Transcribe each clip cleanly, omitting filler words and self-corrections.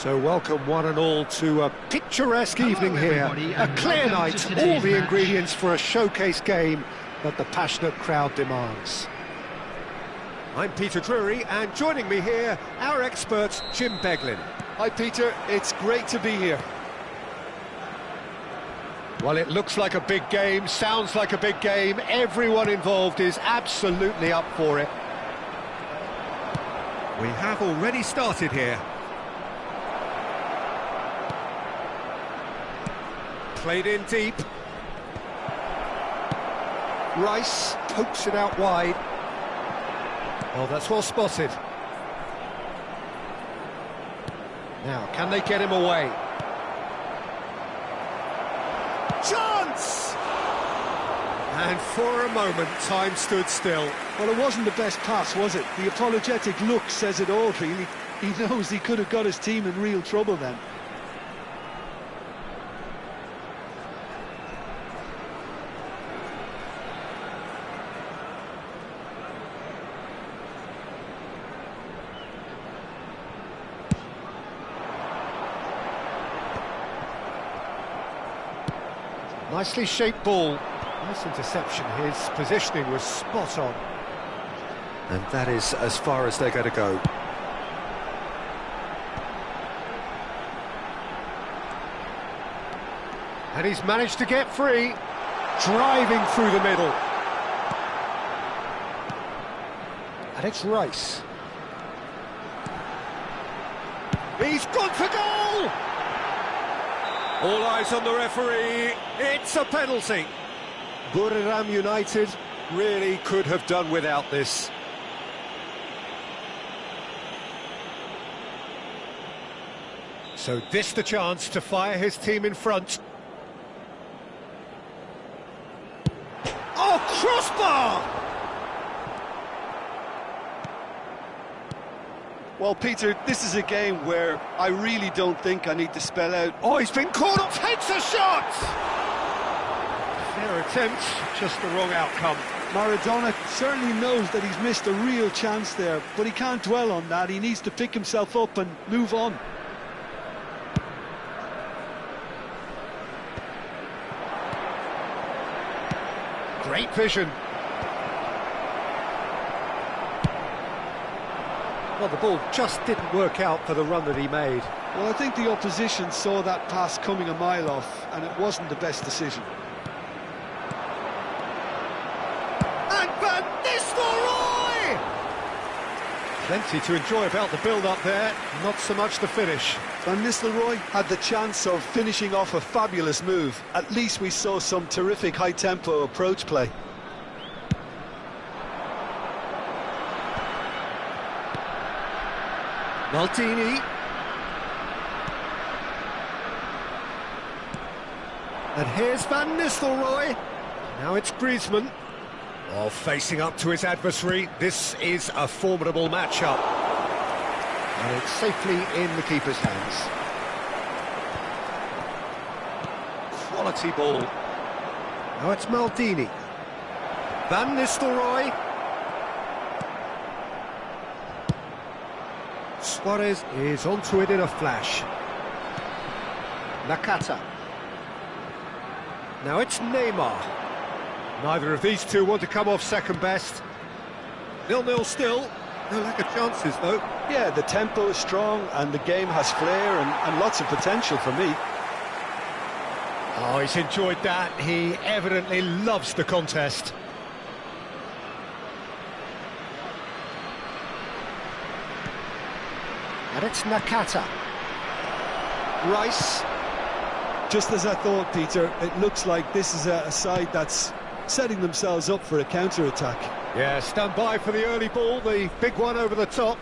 So welcome one and all to a picturesque evening here, a clear night, all the ingredients for a showcase game that the passionate crowd demands. I'm Peter Drury, and joining me here, our expert, Jim Beglin. Hi Peter, it's great to be here. Well, it looks like a big game, sounds like a big game. Everyone involved is absolutely up for it. We have already started here. Played in deep. Rice pokes it out wide. Oh, that's well spotted. Now, can they get him away? Chance! And for a moment, time stood still. Well, it wasn't the best pass, was it? The apologetic look says it all, really. He knows he could have got his team in real trouble then. Nicely shaped ball. Nice interception. His positioning was spot on. And that is as far as they're going to go. And he's managed to get free. Driving through the middle. And it's Rice. He's gone for goal! All eyes on the referee. It's a penalty. Buriram United really could have done without this. So this the chance to fire his team in front. Oh, crossbar! Well, Peter, this is a game where I really don't think I need to spell out... Oh, he's been caught up, takes a shot! Fair attempt, just the wrong outcome. Maradona certainly knows that he's missed a real chance there, but he can't dwell on that. He needs to pick himself up and move on. Great vision. Well, the ball just didn't work out for the run that he made. Well, I think the opposition saw that pass coming a mile off, and it wasn't the best decision. And Van Nistelrooy! Plenty to enjoy about the build-up there, not so much the finish. Van Nistelrooy had the chance of finishing off a fabulous move. At least we saw some terrific high-tempo approach play. Maldini. And here's Van Nistelrooy. Now it's Griezmann. Oh, facing up to his adversary. This is a formidable matchup. And it's safely in the keeper's hands. Quality ball. Now it's Maldini. Van Nistelrooy. Suarez is onto it in a flash. Nakata. Now it's Neymar. Neither of these two want to come off second best. 0-0 still. No lack of chances, though. Yeah, the tempo is strong and the game has flair and lots of potential for me. Oh, he's enjoyed that. He evidently loves the contest. And it's Nakata. Rice. Just as I thought, Peter, it looks like this is a side that's setting themselves up for a counter-attack. Yeah, stand by for the early ball, the big one over the top.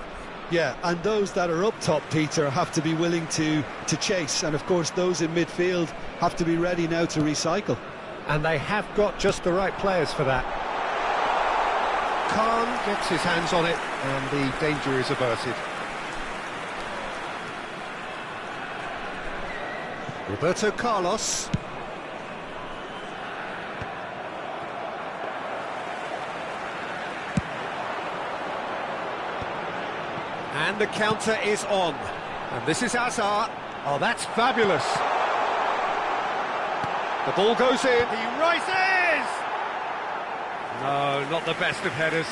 Yeah, and those that are up top, Peter, have to be willing to chase. And, of course, those in midfield have to be ready now to recycle. And they have got just the right players for that. Khan gets his hands on it, and the danger is averted. Roberto Carlos. And the counter is on. And this is Hazard. Oh, that's fabulous. The ball goes in. He rises! No, not the best of headers.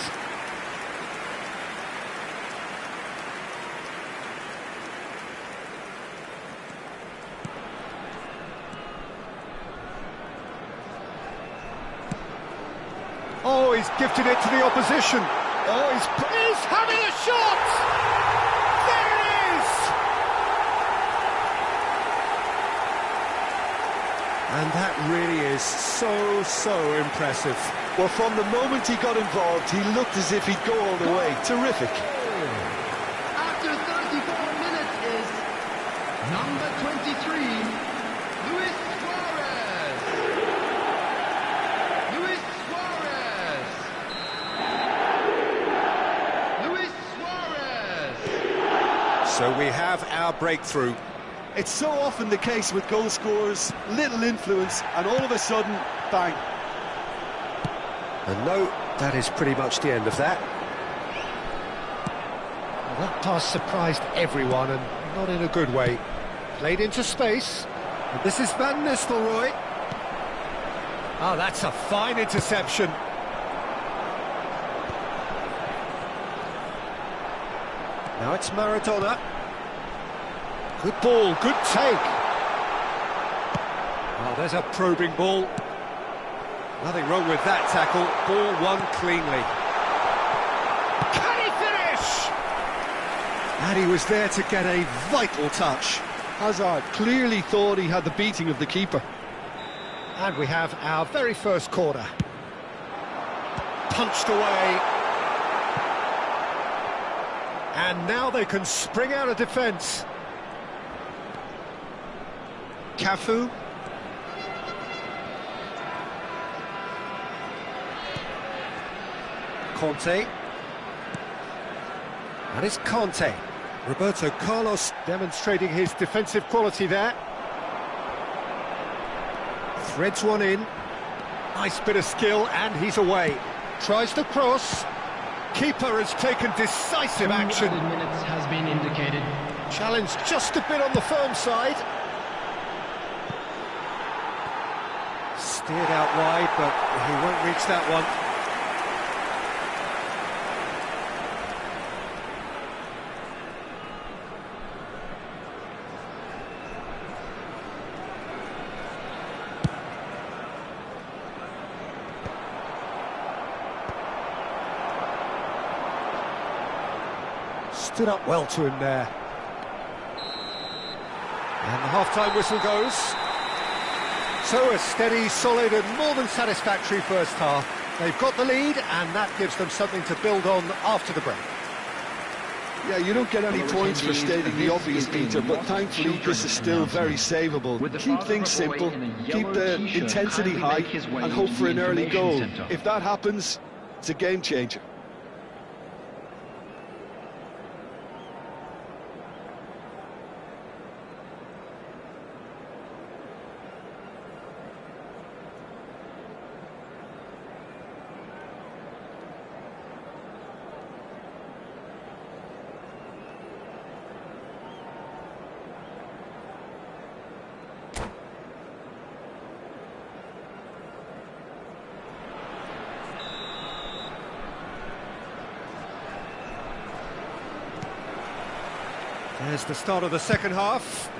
he's gifted it to the opposition. Oh, he's having a shot! There it is! And that really is so impressive. Well, from the moment he got involved, he looked as if he'd go all the way. Terrific. After 34 minutes is number 23, Luis Suarez. Luis Suarez. Luis Suarez. So we have our breakthrough. It's so often the case with goal scorers, little influence, and all of a sudden, bang. And no, that is pretty much the end of that. Well, that pass surprised everyone, and not in a good way. Played into space, and this is Van Nistelrooy. Oh, that's a fine interception. Now it's Maradona. Good ball, good take. Oh, there's a probing ball. Nothing wrong with that tackle. Ball won cleanly. Can he finish? And he was there to get a vital touch. Hazard clearly thought he had the beating of the keeper. And we have our very first corner. Punched away. And now they can spring out of defence. Cafu. Conte. That is Conte. Roberto Carlos demonstrating his defensive quality there. Threads one in. Nice bit of skill, and he's away. Tries to cross. Keeper has taken decisive action. 2 minutes has been indicated. Challenge just a bit on the firm side. Steered out wide, but he won't reach that one. Stood up well to him there. And the half-time whistle goes. So a steady, solid and more than satisfactory first half. They've got the lead and that gives them something to build on after the break. Yeah, you don't get any points for stating the obvious, Peter, but thankfully this is still very savable. Keep things simple, keep the intensity high and hope for an early goal. If that happens, it's a game changer. There's the start of the second half.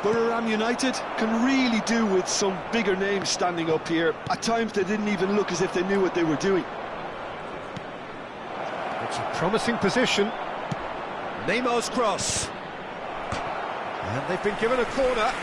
Borough United can really do with some bigger names standing up here. At times they didn't even look as if they knew what they were doing. It's a promising position. Neymar's cross. And they've been given a corner.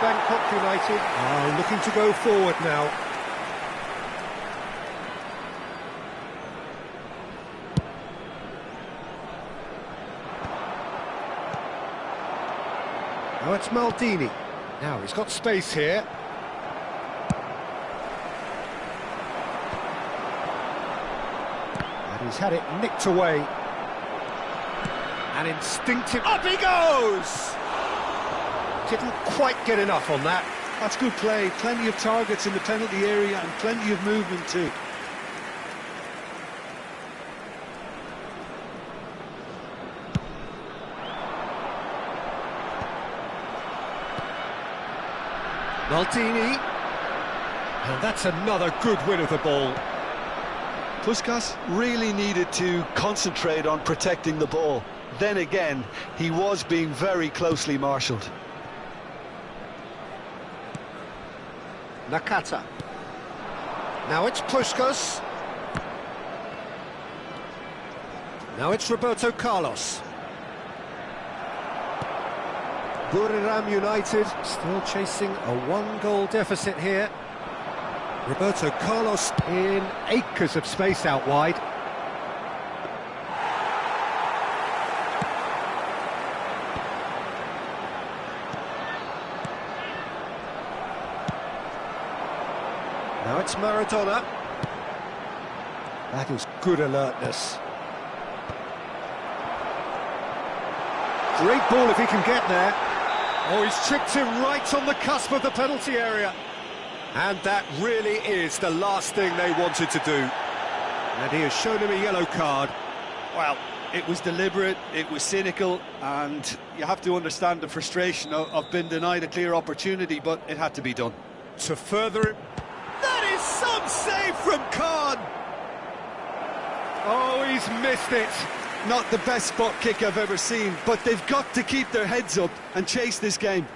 Bangkok United are looking to go forward now. Now it's Maldini. Now he's got space here. And he's had it nicked away. And instinctive... Up he goes! Didn't quite get enough on that. That's good play. Plenty of targets in the penalty area and plenty of movement too. Maldini. And that's another good win of the ball. Puskas really needed to concentrate on protecting the ball. Then again, he was being very closely marshalled. Nakata. Now it's Puskas. Now it's Roberto Carlos. Buriram United still chasing a one-goal deficit here. Roberto Carlos in acres of space out wide. Now it's Maradona. That is good alertness. Great ball if he can get there. Oh, he's tricked him right on the cusp of the penalty area. And that really is the last thing they wanted to do. And he has shown him a yellow card. Well, it was deliberate, it was cynical, and you have to understand the frustration of being denied a clear opportunity, but it had to be done. To further it. That is some save from Khan. Oh, he's missed it. Not the best spot kick I've ever seen, but they've got to keep their heads up and chase this game.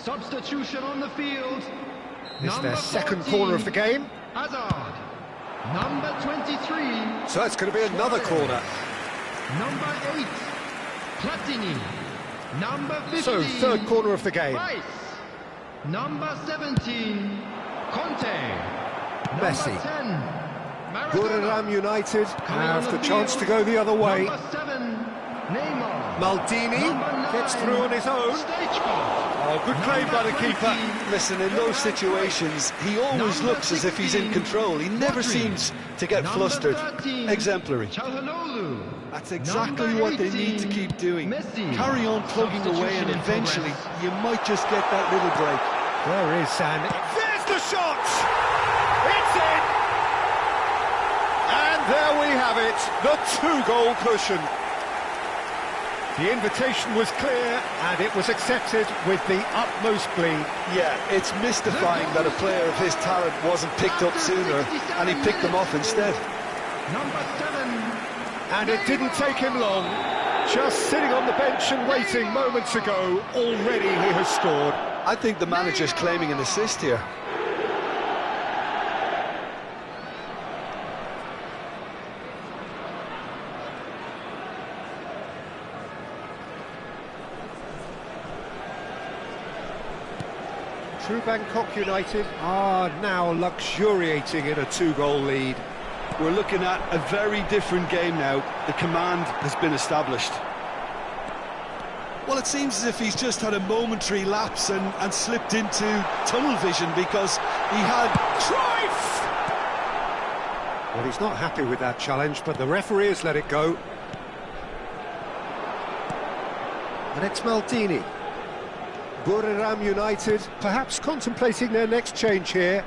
Substitution on the field. This is their second corner of the game. Hazard. Number 23. So it's going to be another corner. Number 8. Platini. Number 15. So third corner of the game. Rice. Number 17. Conte. Messi. Number 10. Maradona. Buriram United have the chance to go the other way. Number 7. Neymar. Maldini gets through on his own. Oh, good play by the keeper. Listen, in those situations, he always looks as if he's in control. He never seems to get flustered. Exemplary. That's exactly what they need to keep doing. Carry on plugging away, and eventually you might just get that little break. There is, and there's the shot! It's in! And there we have it, the two-goal cushion. The invitation was clear, and it was accepted with the utmost glee. Yeah, it's mystifying that a player of his talent wasn't picked up sooner, and he picked them off instead. Number 7. And it didn't take him long. Just sitting on the bench and waiting moments ago, already he has scored. I think the manager's claiming an assist here. True Bangkok United are now luxuriating in a two-goal lead. We're looking at a very different game now. The command has been established. Well, it seems as if he's just had a momentary lapse and slipped into tunnel vision because he had... Trife! Well, he's not happy with that challenge, but the referee has let it go. And it's Maldini. Buriram United perhaps contemplating their next change here.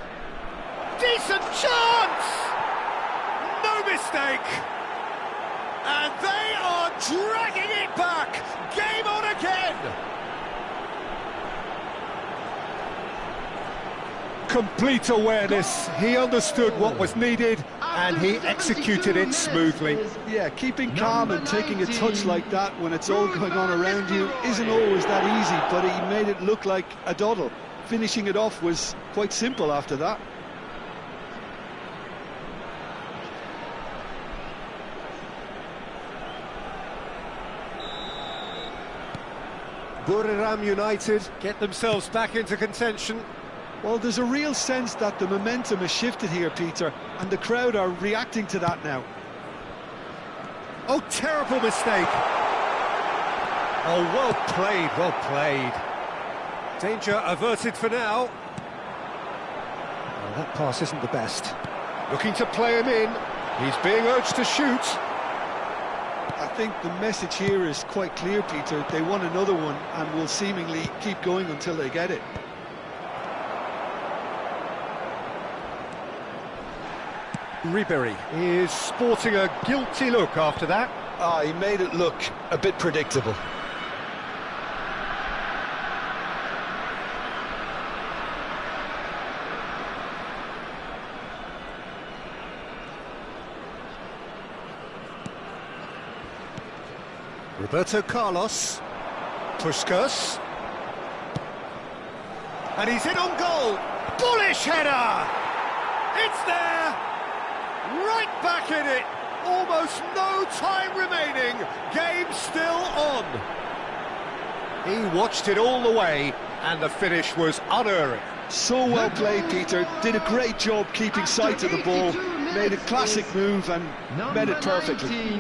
Decent chance! No mistake! And they are dragging it back! Game on again! Complete awareness. He understood what was needed and he executed it smoothly. Yeah, keeping calm and taking a touch like that when it's all going on around you isn't always that easy, but he made it look like a doddle. Finishing it off was quite simple after that. Buriram United get themselves back into contention. Well, there's a real sense that the momentum has shifted here, Peter, and the crowd are reacting to that now. Oh, terrible mistake. Oh, well played, well played. Danger averted for now. Well, that pass isn't the best. Looking to play him in. He's being urged to shoot. I think the message here is quite clear, Peter. They want another one and will seemingly keep going until they get it. Ribery is sporting a guilty look after that. Ah, he made it look a bit predictable. Roberto Carlos, Puskas, and he's in on goal. Bullish header! It's there! Right back in it! Almost no time remaining. Game still on. He watched it all the way, and the finish was unerring. So well played, Peter. Did a great job keeping sight of the ball. Made a classic move and met it perfectly.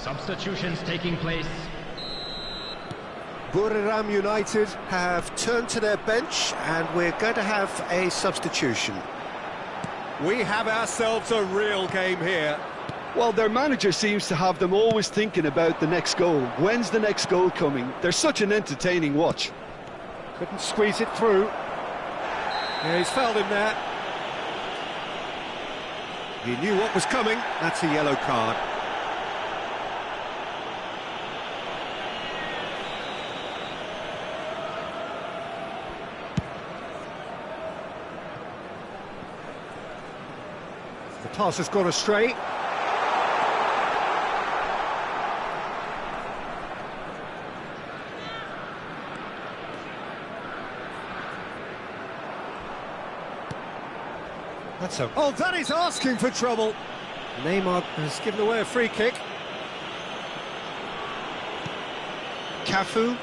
Substitutions taking place. Buriram United have turned to their bench, and we're going to have a substitution. We have ourselves a real game here. Well, their manager seems to have them always thinking about the next goal. When's the next goal coming? They're such an entertaining watch. Couldn't squeeze it through. Yeah, he's fouled him there. He knew what was coming. That's a yellow card. The pass has gone astray. That's a... Oh, that is asking for trouble. Neymar has given away a free kick. Cafu.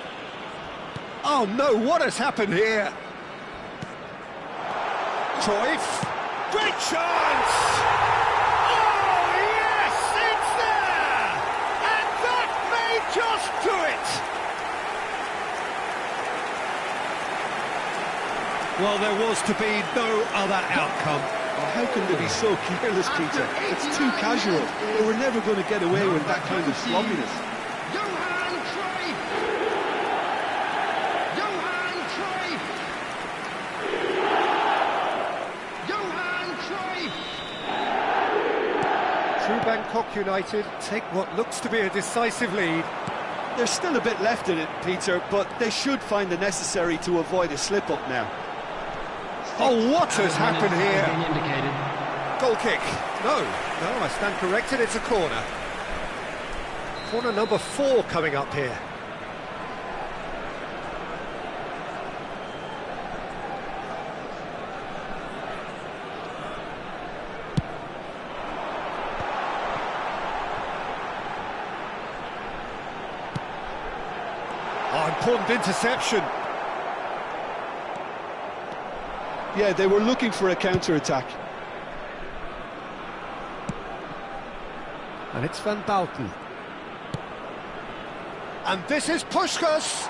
Oh no, what has happened here? Cruyff. Great chance! Oh yes, it's there! And that may just do it! Well, there was to be no other outcome. Well, how can they be so careless, Peter? It's too casual. They were never going to get away with that kind of sloppiness. Johan Cruyff! Johan Cruyff! Johan Cruyff! True Bangkok United take what looks to be a decisive lead. There's still a bit left in it, Peter, but they should find the necessary to avoid a slip-up now. Oh, what has happened here? Goal kick. No, I stand corrected, it's a corner. Corner number 4 coming up here. Oh, important interception. Yeah, they were looking for a counter-attack. And it's Van Bouten. And this is Puskas.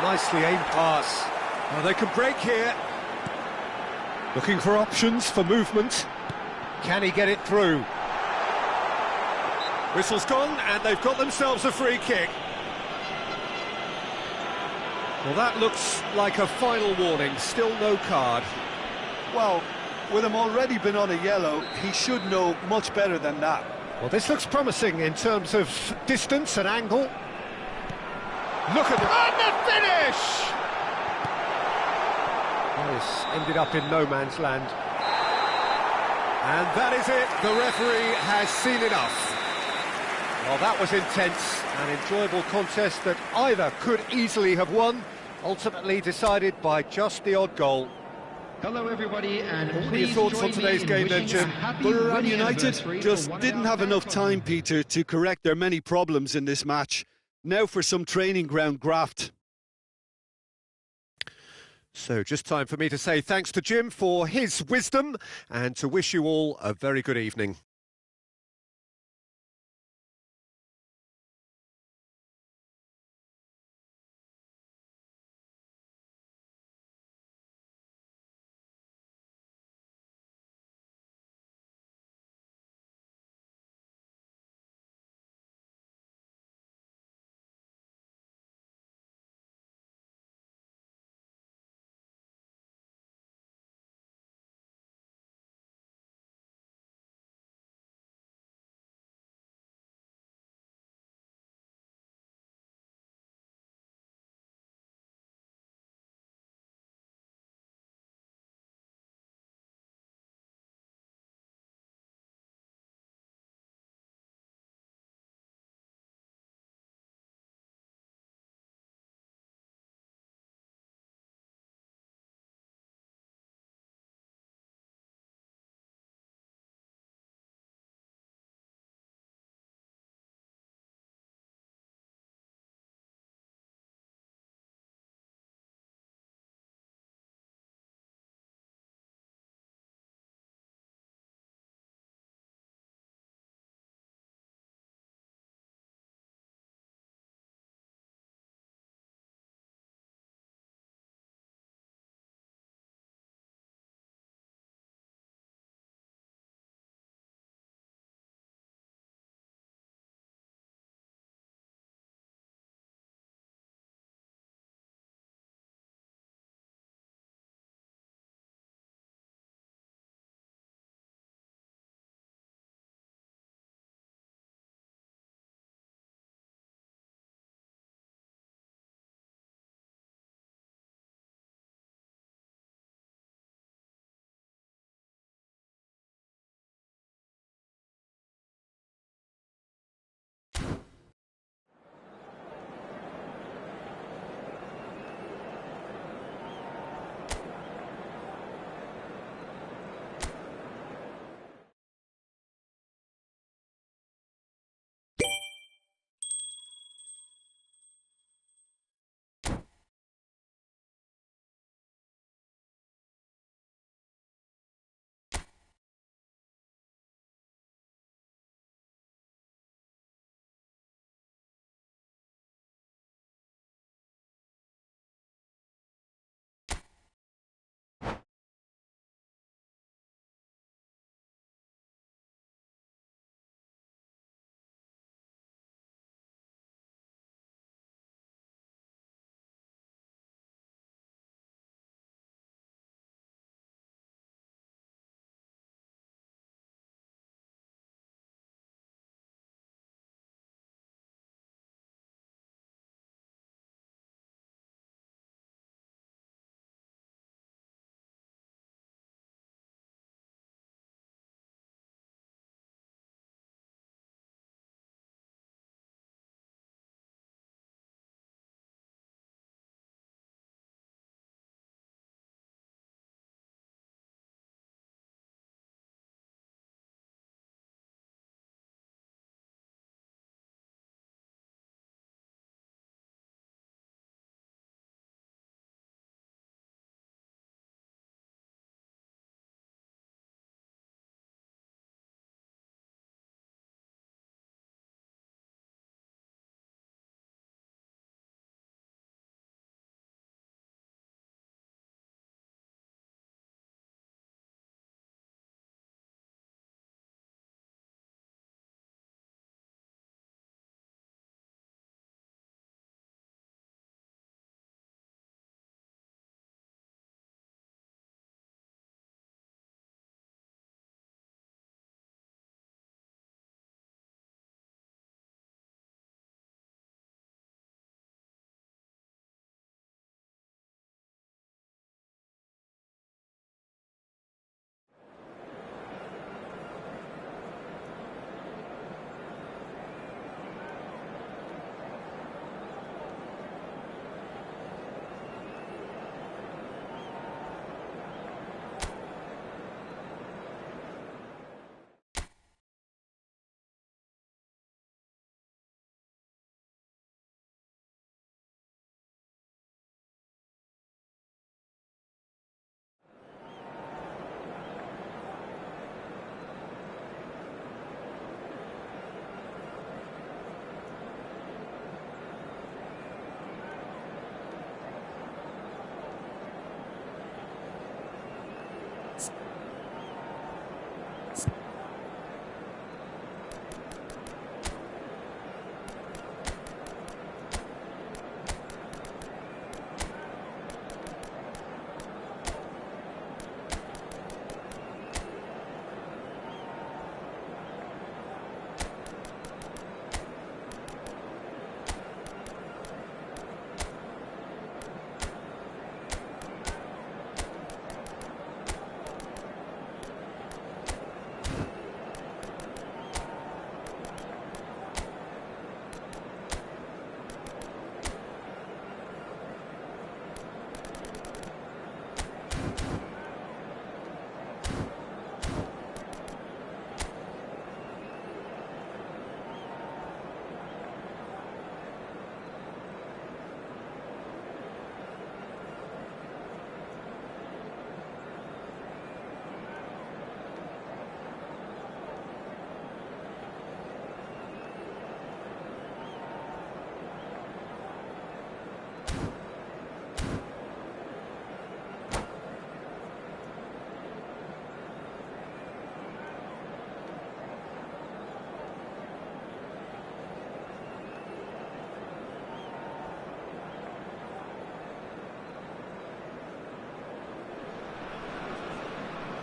Nicely aimed pass. Well, they can break here. Looking for options for movement. Can he get it through? Whistle's gone, and they've got themselves a free kick. Well, that looks like a final warning. Still no card. Well, with him already been on a yellow, he should know much better than that. Well, this looks promising in terms of distance and angle. Look at and the finish! This ended up in no man's land. And that is it. The referee has seen enough. Well, that was intense, an enjoyable contest that either could easily have won, ultimately decided by just the odd goal. Hello, everybody, and What are your thoughts on today's game then, Jim? Borough United just didn't have enough time, Peter, to correct their many problems in this match. Now for some training ground graft. So just time for me to say thanks to Jim for his wisdom and to wish you all a very good evening.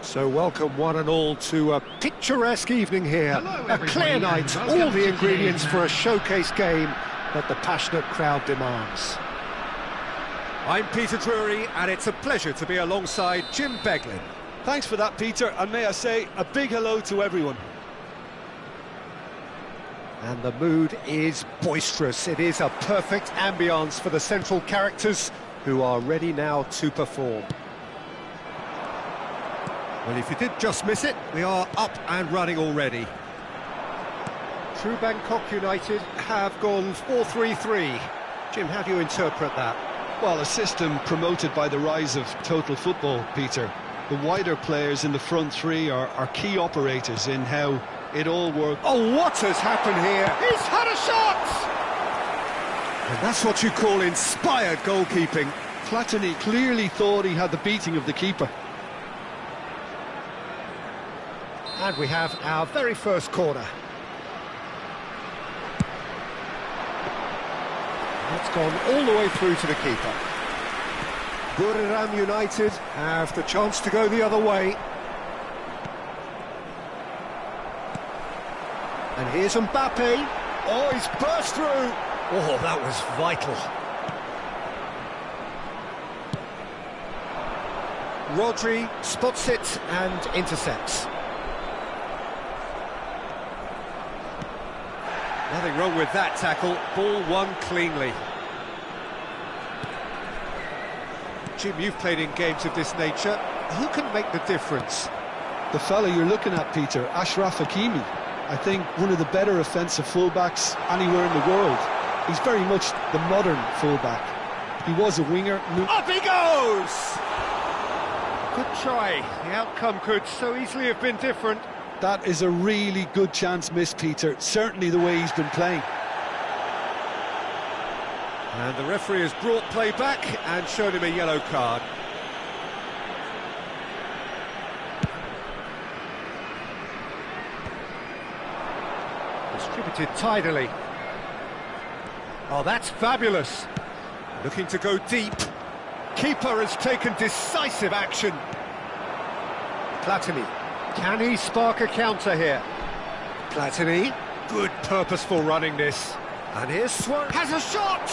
So welcome one and all to a picturesque evening here. Hello, A clear everybody, night, and all welcome the to ingredients today's for a match. showcase game that the passionate crowd demands. I'm Peter Drury, and it's a pleasure to be alongside Jim Beglin. Thanks for that, Peter, and may I say a big hello to everyone. And the mood is boisterous. It is a perfect ambience for the central characters who are ready now to perform. Well, if you did just miss it, we are up and running already. True Bangkok United have gone 4-3-3. Jim, how do you interpret that? Well, a system promoted by the rise of total football, Peter. The wider players in the front three are key operators in how it all works. Oh, what has happened here? He's had a shot! And that's what you call inspired goalkeeping. Platini clearly thought he had the beating of the keeper. And we have our very first corner. It's gone all the way through to the keeper. Buriram United have the chance to go the other way. And here's Mbappe. Oh, he's burst through. Oh, that was vital. Rodri spots it and intercepts. Nothing wrong with that tackle. Ball won cleanly. Jim, you've played in games of this nature. Who can make the difference? The fella you're looking at, Peter, Ashraf Hakimi. I think one of the better offensive fullbacks anywhere in the world. He's very much the modern fullback. He was a winger. Up he goes! Good try. The outcome could so easily have been different. That is a really good chance missed, Peter. Certainly the way he's been playing. And the referee has brought play back and shown him a yellow card. Distributed tidily. Oh, that's fabulous. Looking to go deep. Keeper has taken decisive action. Platini. Can he spark a counter here? Platini. Good purposeful running this. And here's Suarez. Has a shot!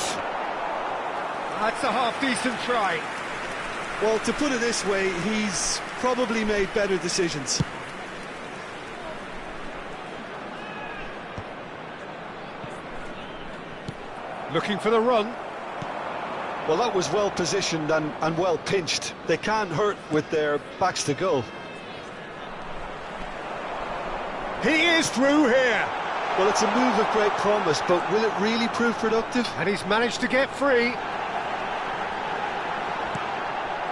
That's a half-decent try. Well, to put it this way, he's probably made better decisions. Looking for the run. Well, that was well positioned and well pinched. They can hurt with their backs to goal. He is through here. Well, it's a move of great promise, but will it really prove productive? And he's managed to get free.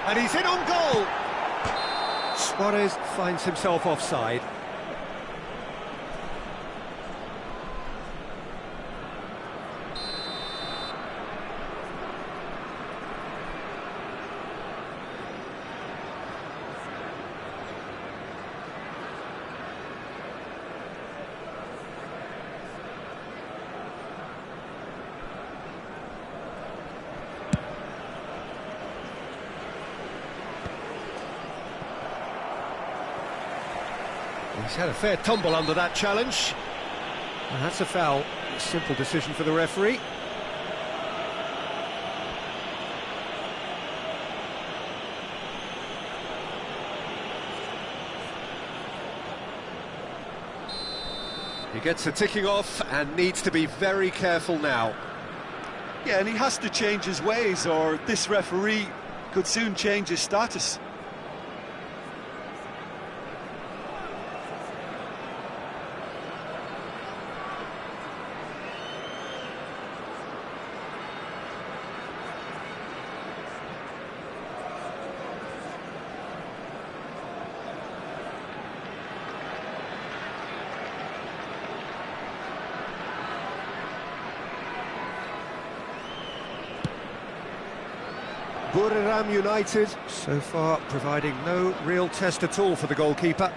And he's in on goal. Suarez finds himself offside. He's had a fair tumble under that challenge. And that's a foul. A simple decision for the referee. He gets a ticking off and needs to be very careful now. Yeah, and he has to change his ways, or this referee could soon change his status. Buriram United, so far providing no real test at all for the goalkeeper.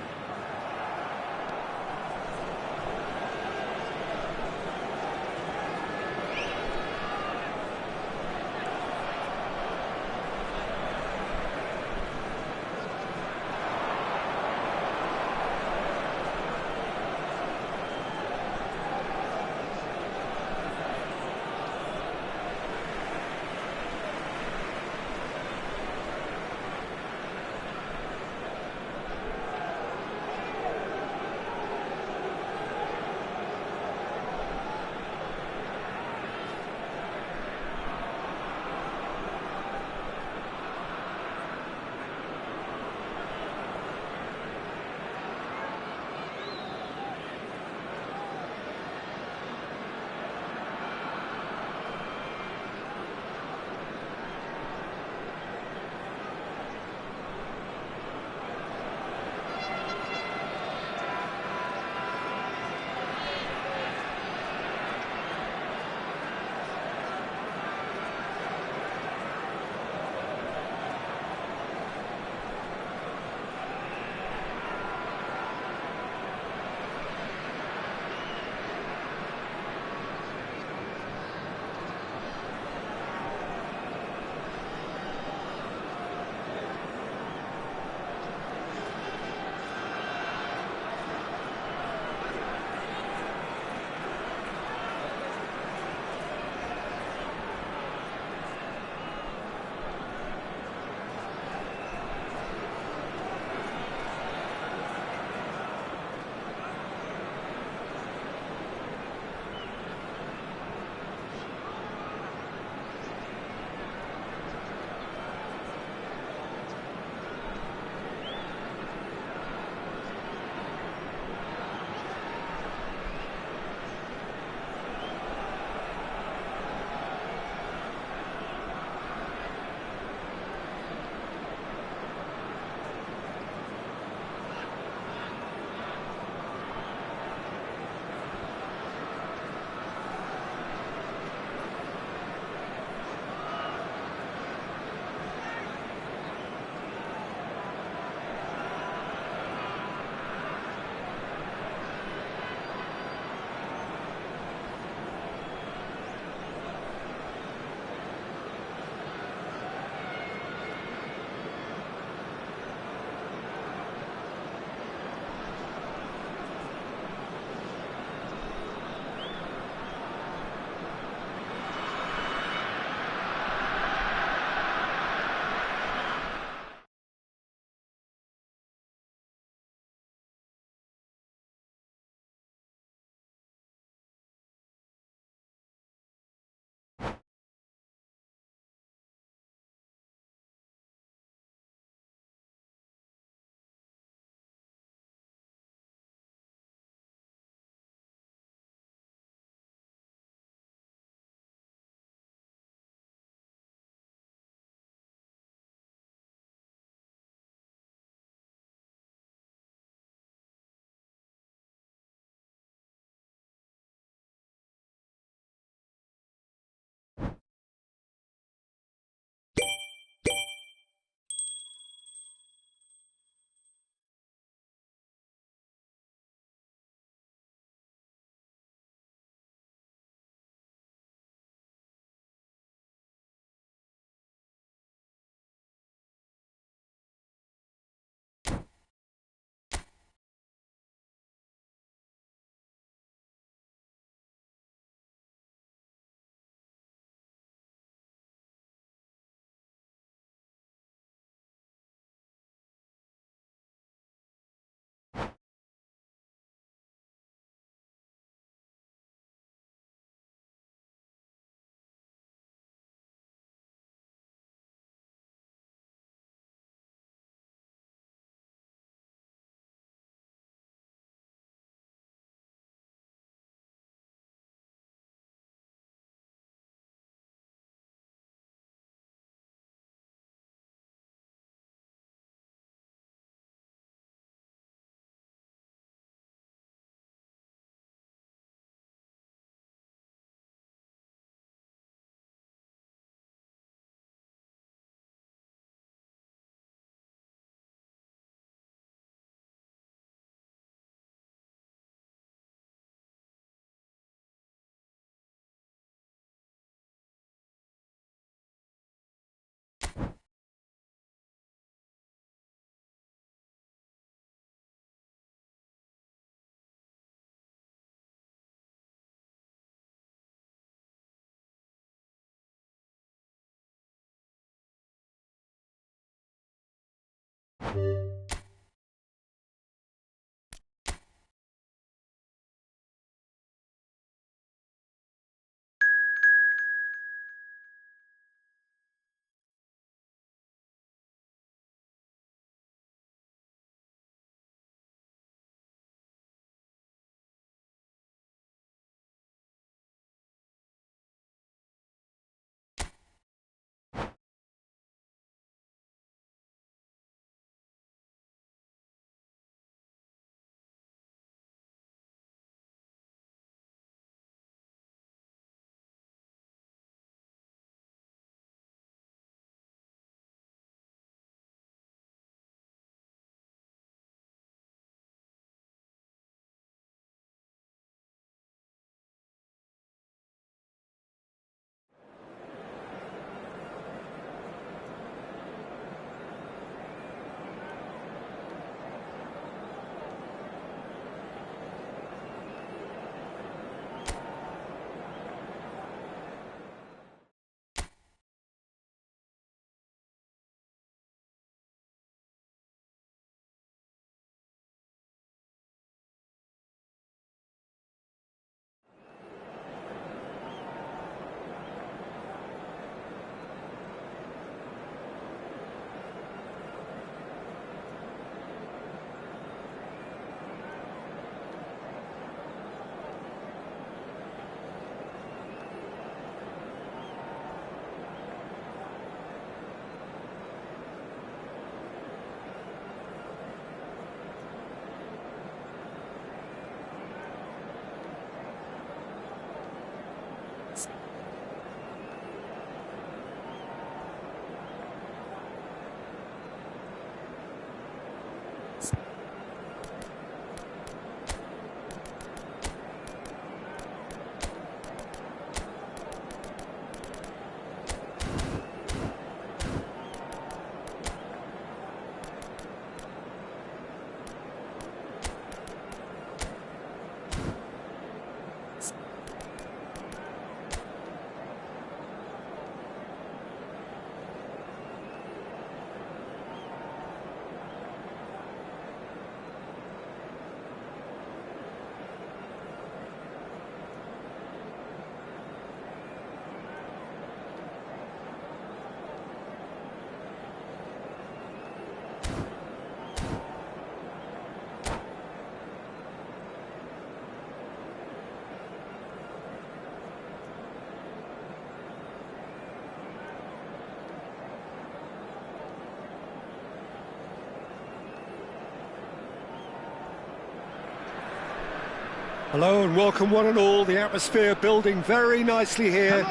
Hello and welcome one and all. The atmosphere building very nicely here.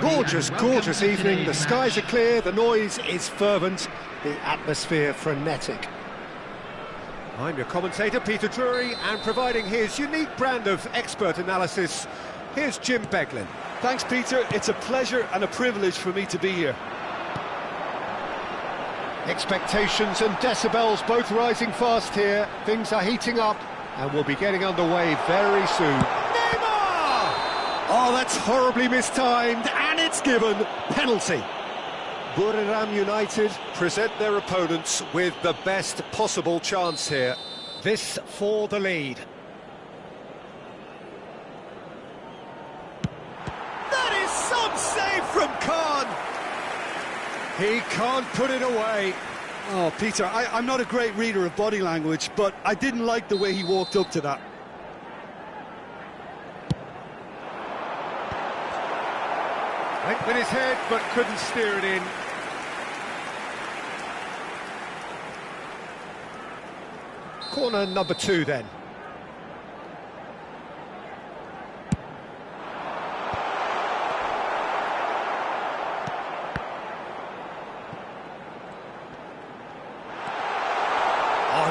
Gorgeous, gorgeous evening. The skies are clear, the noise is fervent, the atmosphere frenetic. I'm your commentator, Peter Drury, and providing his unique brand of expert analysis, here's Jim Beglin. Thanks, Peter. It's a pleasure and a privilege for me to be here. Expectations and decibels both rising fast here. Things are heating up and we'll be getting underway very soon. Neymar! Oh, that's horribly mistimed, and it's given. Penalty. Buriram United present their opponents with the best possible chance here. This for the lead. That is some save from Khan. He can't put it away. Oh, Peter, I'm not a great reader of body language, but I didn't like the way he walked up to that. Went with his head, but couldn't steer it in. Corner number 2 then.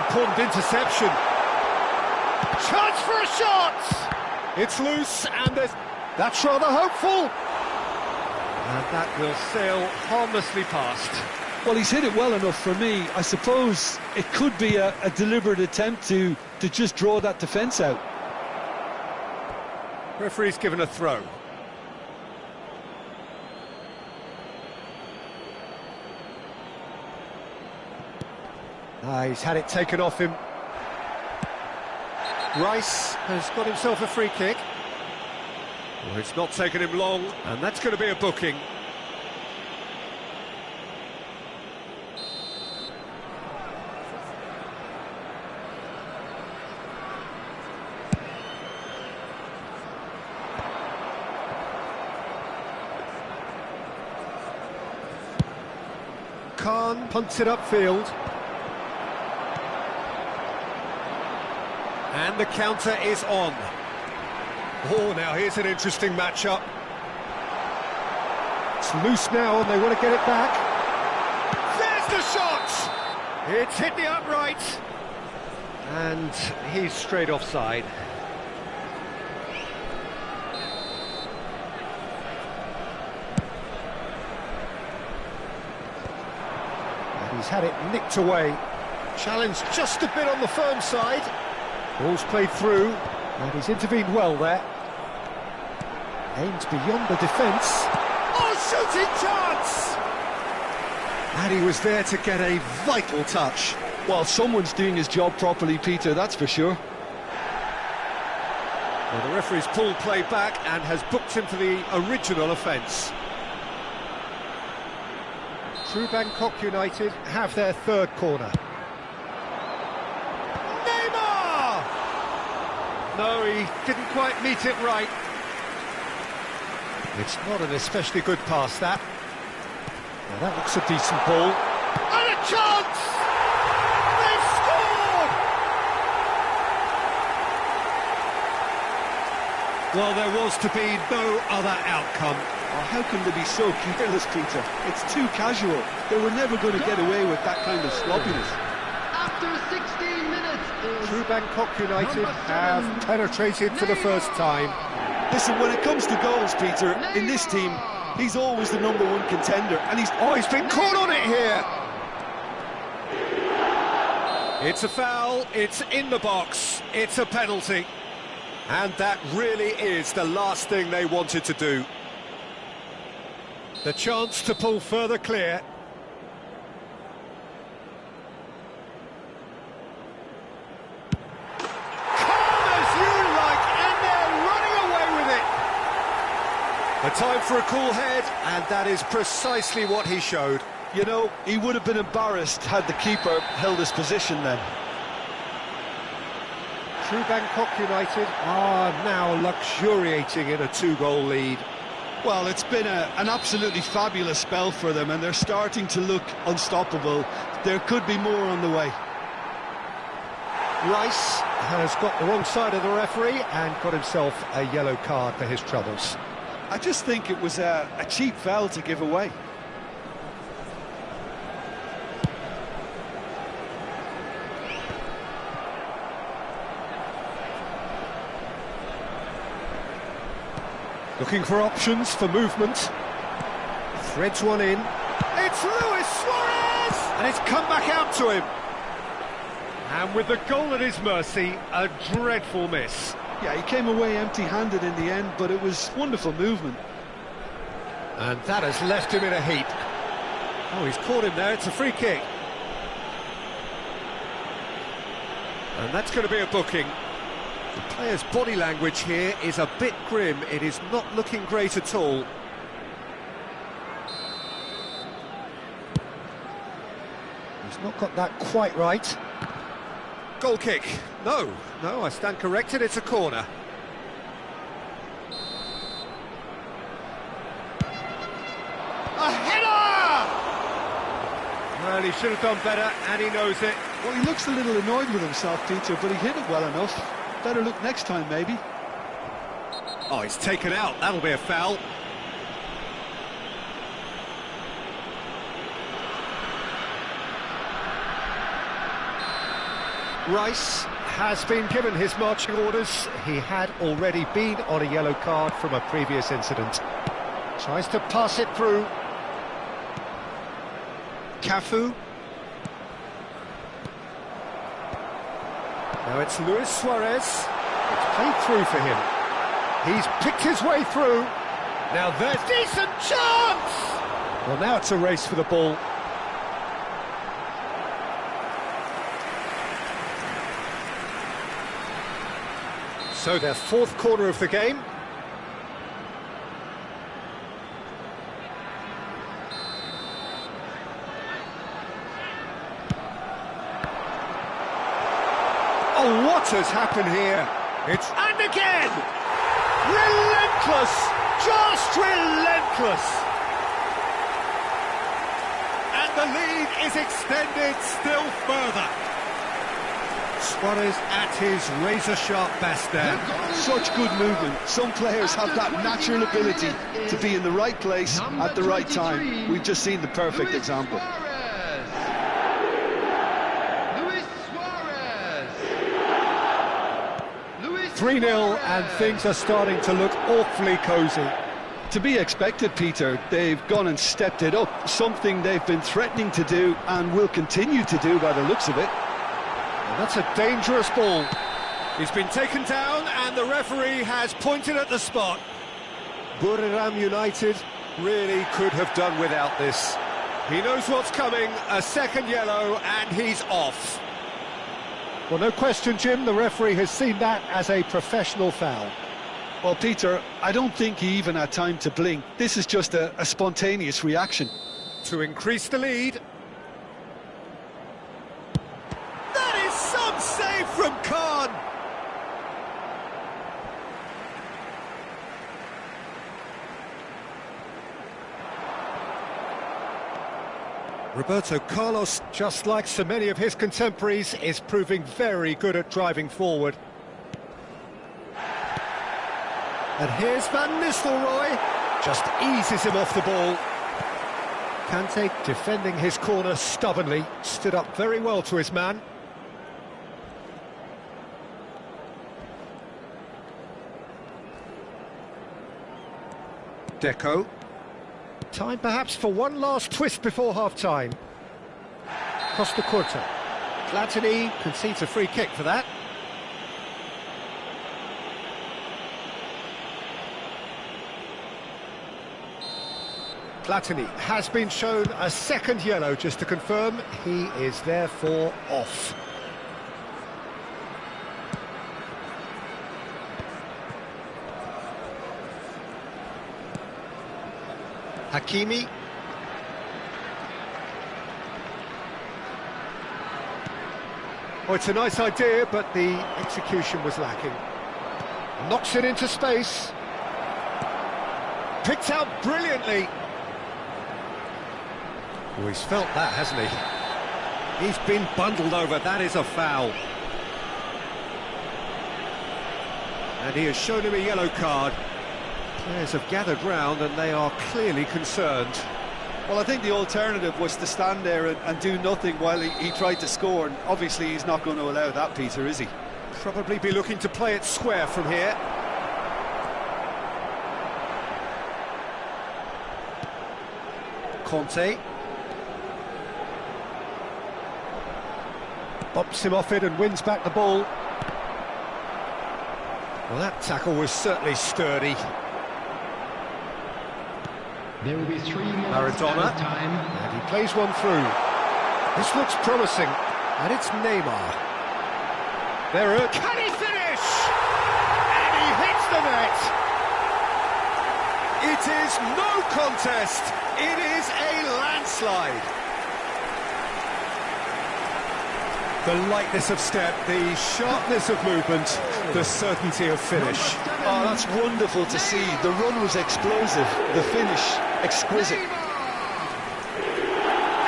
Important interception. Chance for a shot! It's loose and that's rather hopeful. And that will sail harmlessly past. Well, he's hit it well enough for me. I suppose it could be a deliberate attempt to just draw that defence out. Referee's given a throw. He's had it taken off him. Rice has got himself a free kick. Well, it's not taken him long, and that's going to be a booking. Khan punts it upfield. And the counter is on. Oh, now here's an interesting matchup. It's loose now and they want to get it back. There's the shot! It's hit the upright. And he's straight offside. And he's had it nicked away. Challenge just a bit on the firm side. Ball's played through, and he's intervened well there. Aims beyond the defence. Oh, shooting chance! And he was there to get a vital touch. Well, someone's doing his job properly, Peter, that's for sure. Well, the referee's pulled play back and has booked him for the original offence. True Bangkok United have their third corner. No, he didn't quite meet it right. It's not an especially good pass, that. Now that looks a decent ball. And a chance! They've scored! Well, there was to be no other outcome. Oh, how can they be so careless, Peter? It's too casual. They were never going to get away with that kind of sloppiness. After 16 minutes. True Bangkok United have penetrated for the first time. Listen, when it comes to goals, Peter, in this team, he's always the #1 contender, and he's been caught on it here. It's a foul, it's in the box, it's a penalty. And that really is the last thing they wanted to do. The chance to pull further clear. A time for a cool head, and that is precisely what he showed. You know, he would have been embarrassed had the keeper held his position then. True Bangkok United are now luxuriating in a 2-goal lead. Well, it's been an absolutely fabulous spell for them, and they're starting to look unstoppable. There could be more on the way. Rice has got the wrong side of the referee and got himself a yellow card for his troubles. I just think it was a cheap foul to give away. Looking for options for movement. Threads one in. It's Luis Suarez! And it's come back out to him. And with the goal at his mercy, a dreadful miss. Yeah, he came away empty-handed in the end, but it was wonderful movement. And that has left him in a heap. Oh, he's caught him there, it's a free kick. And that's going to be a booking. The player's body language here is a bit grim, it is not looking great at all. He's not got that quite right. Goal kick. No, I stand corrected, it's a corner. A header! Well, he should have done better, and he knows it. Well, he looks a little annoyed with himself, Peter, but he hit it well enough. Better look next time, maybe. Oh, he's taken out, that'll be a foul. Rice has been given his marching orders. He had already been on a yellow card from a previous incident. Tries to pass it through. Cafu. Now it's Luis Suarez. It's played through for him. He's picked his way through. Now there's decent chance! Well, now it's a race for the ball. So their fourth corner of the game. Oh, what has happened here? It's... And again! Relentless! Just relentless! And the lead is extended still further. Suarez at his razor-sharp best there. Such good movement. Some players have that natural ability to be in the right place at the right time. We've just seen the perfect example. 3-0 and things are starting to look awfully cosy. To be expected, Peter. They've gone and stepped it up, something they've been threatening to do and will continue to do by the looks of it. Well, that's a dangerous ball. He's been taken down and the referee has pointed at the spot. Buriram United really could have done without this. He knows what's coming, a second yellow and he's off. Well, no question, Jim, the referee has seen that as a professional foul. Well, Peter, I don't think he even had time to blink. This is just a spontaneous reaction. To increase the lead. That is some save from Khan! Roberto Carlos, just like so many of his contemporaries, is proving very good at driving forward. And here's Van Nistelrooy, just eases him off the ball. Kante defending his corner stubbornly, stood up very well to his man. Deco. Time perhaps for one last twist before half-time. Costa Curta. Platini concedes a free kick for that. Platini has been shown a second yellow, just to confirm. He is therefore off. Hakimi. Oh, it's a nice idea, but the execution was lacking. Knocks it into space. Picked out brilliantly. Oh, he's felt that, hasn't he? He's been bundled over, that is a foul. And he has shown him a yellow card. Players have gathered round and they are clearly concerned. Well, I think the alternative was to stand there and do nothing while he tried to score, and obviously he's not going to allow that, Peter, is he? Probably be looking to play it square from here. Conte. Bops him off it and wins back the ball. Well, that tackle was certainly sturdy. There will be 3 minutes Maradona, time. and he plays one through. This looks promising, and it's Neymar. Can he finish? And he hits the net! It is no contest, it is a landslide. The lightness of step, the sharpness of movement, the certainty of finish. Oh, that's wonderful to see. The run was explosive, the finish exquisite.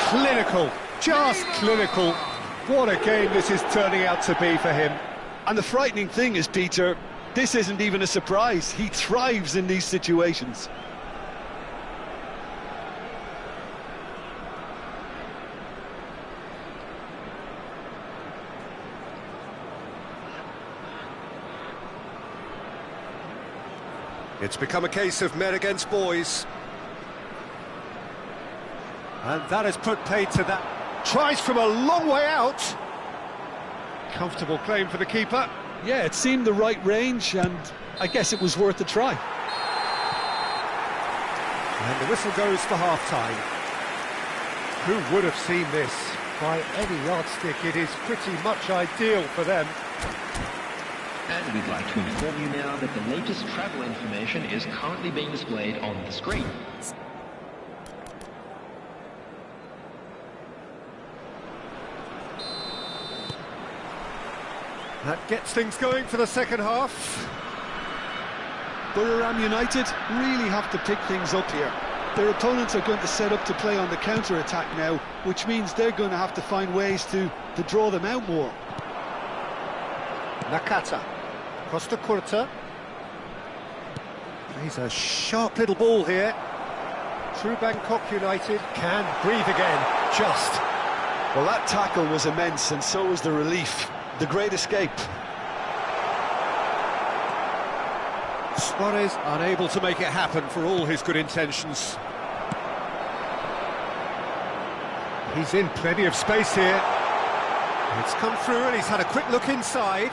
Clinical, just clinical. What a game this is turning out to be for him. And the frightening thing is, Peter, this isn't even a surprise. He thrives in these situations. It's become a case of men against boys. And that has put paid to that. Tries from a long way out. Comfortable claim for the keeper. Yeah, it seemed the right range, and I guess it was worth a try. And the whistle goes for half-time. Who would have seen this? By any yardstick, it is pretty much ideal for them. And we'd like to inform you now that the latest travel information is currently being displayed on the screen. That gets things going for the second half. Borough United really have to pick things up here. Their opponents are going to set up to play on the counter-attack now, which means they're going to have to find ways to draw them out more. Nakata, Costa Curta. Plays a sharp little ball here. Through Bangkok United, can breathe again, just. Well, that tackle was immense, and so was the relief. The great escape. Suarez unable to make it happen for all his good intentions. He's in plenty of space here. It's come through and he's had a quick look inside.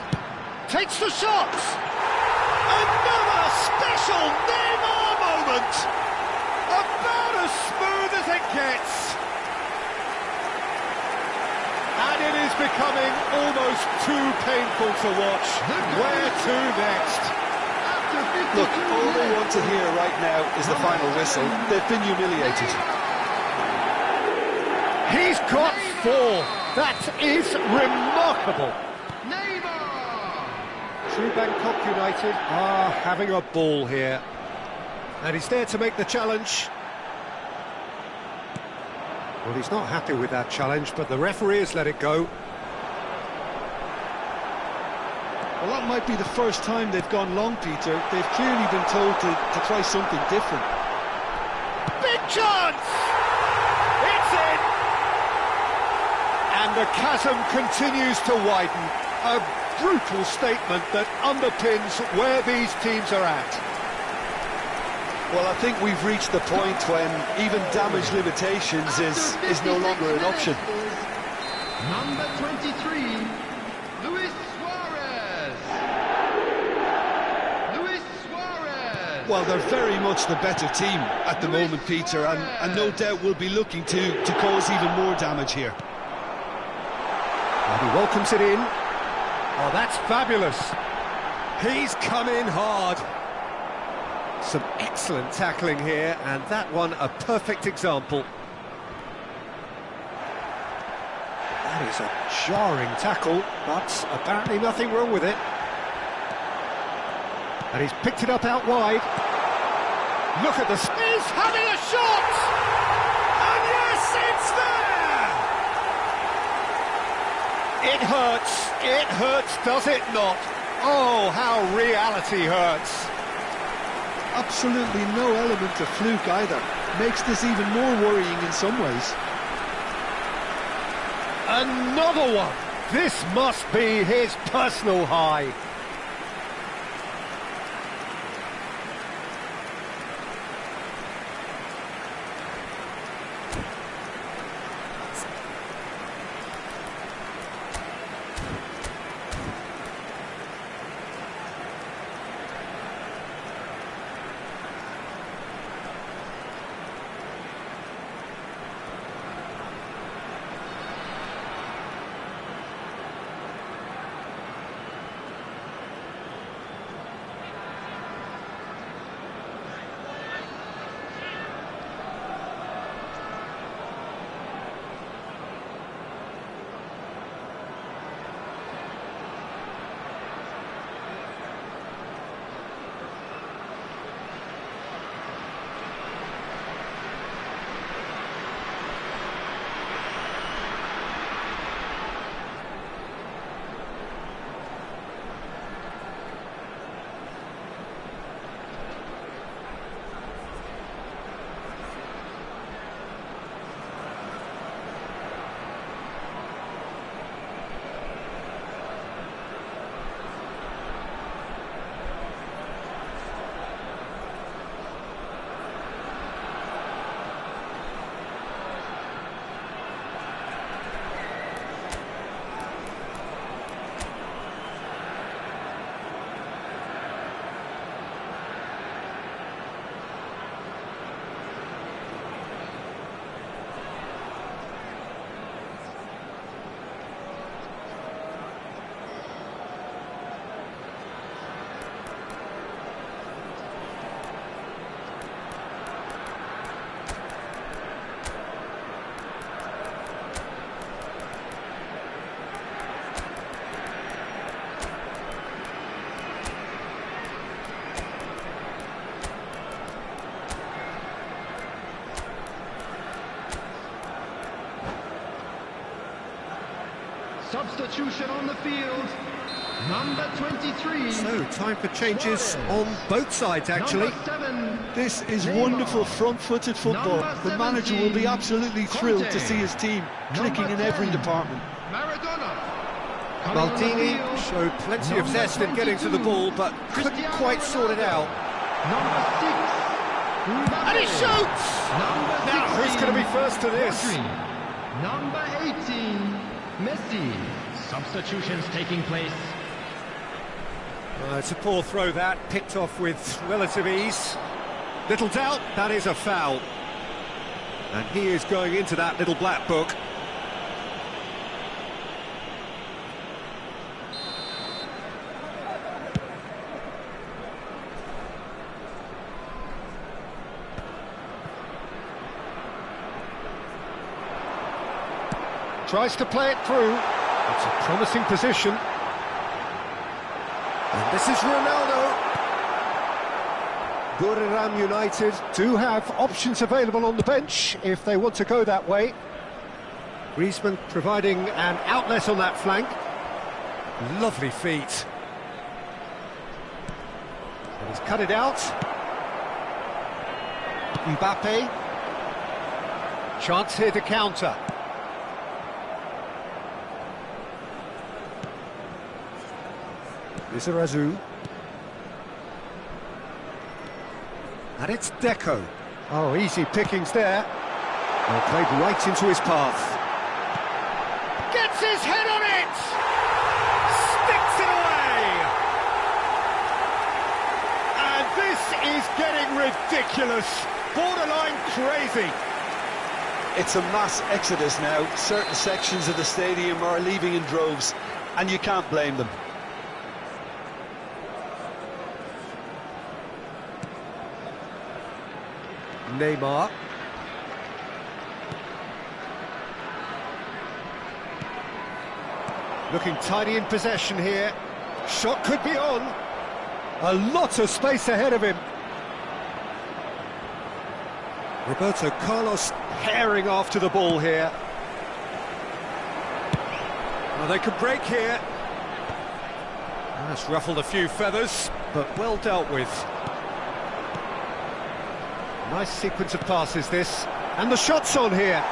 Takes the shot! Another special Neymar moment! About as smooth as it gets. And it is becoming almost too painful to watch. Where to next? Look, all they want to hear right now is the final whistle. They've been humiliated. He's got 4. That is remarkable. True Bangkok United are having a ball here. And he's there to make the challenge. Well, he's not happy with that challenge, but the referee has let it go. Well, that might be the first time they've gone long, Peter. They've clearly been told to try something different. Big chance! It's in! And the chasm continues to widen. A brutal statement that underpins where these teams are at. Well, I think we've reached the point when even damage limitations is no longer an option. Number 23, Luis Suarez. Luis Suarez. Well, they're very much the better team at the moment, Peter, and no doubt will be looking to cause even more damage here. And he welcomes it in. Oh, that's fabulous. He's come in hard. Some excellent tackling here, and that one a perfect example. That is a jarring tackle, but apparently nothing wrong with it. And he's picked it up out wide. Look at this. He's having a shot! And yes, it's there! It hurts, does it not? Oh, how reality hurts. Absolutely no element of fluke either. Makes this even more worrying in some ways. Another one! This must be his personal high. Substitution on the field. Number 23. So, time for changes on both sides, actually. This is wonderful front-footed football. The manager will be absolutely thrilled to see his team clicking in every department. Maldini showed plenty of zest in getting to the ball, but couldn't quite sort it out. Number 6. And he shoots! Now, who's going to be first to this? Number 18. Messi. Substitutions taking place. It's a poor throw that, picked off with relative ease. Little doubt, that is a foul. And he is going into that little black book. Tries to play it through. It's a promising position. And this is Ronaldo. Buriram United do have options available on the bench if they want to go that way. Griezmann providing an outlet on that flank. Lovely feet. And he's cut it out. Mbappe. Chance here to counter. Lizarazu. And it's Deco. Oh, easy pickings there. Well, played right into his path. Gets his head on it! Sticks it away! And this is getting ridiculous. Borderline crazy. It's a mass exodus now. Certain sections of the stadium are leaving in droves, and you can't blame them. Neymar. Looking tidy in possession here. Shot could be on. A lot of space ahead of him. Roberto Carlos herring after the ball here. Well, they could break here. That's ruffled a few feathers, but well dealt with. Nice sequence of passes this, and the shot's on here.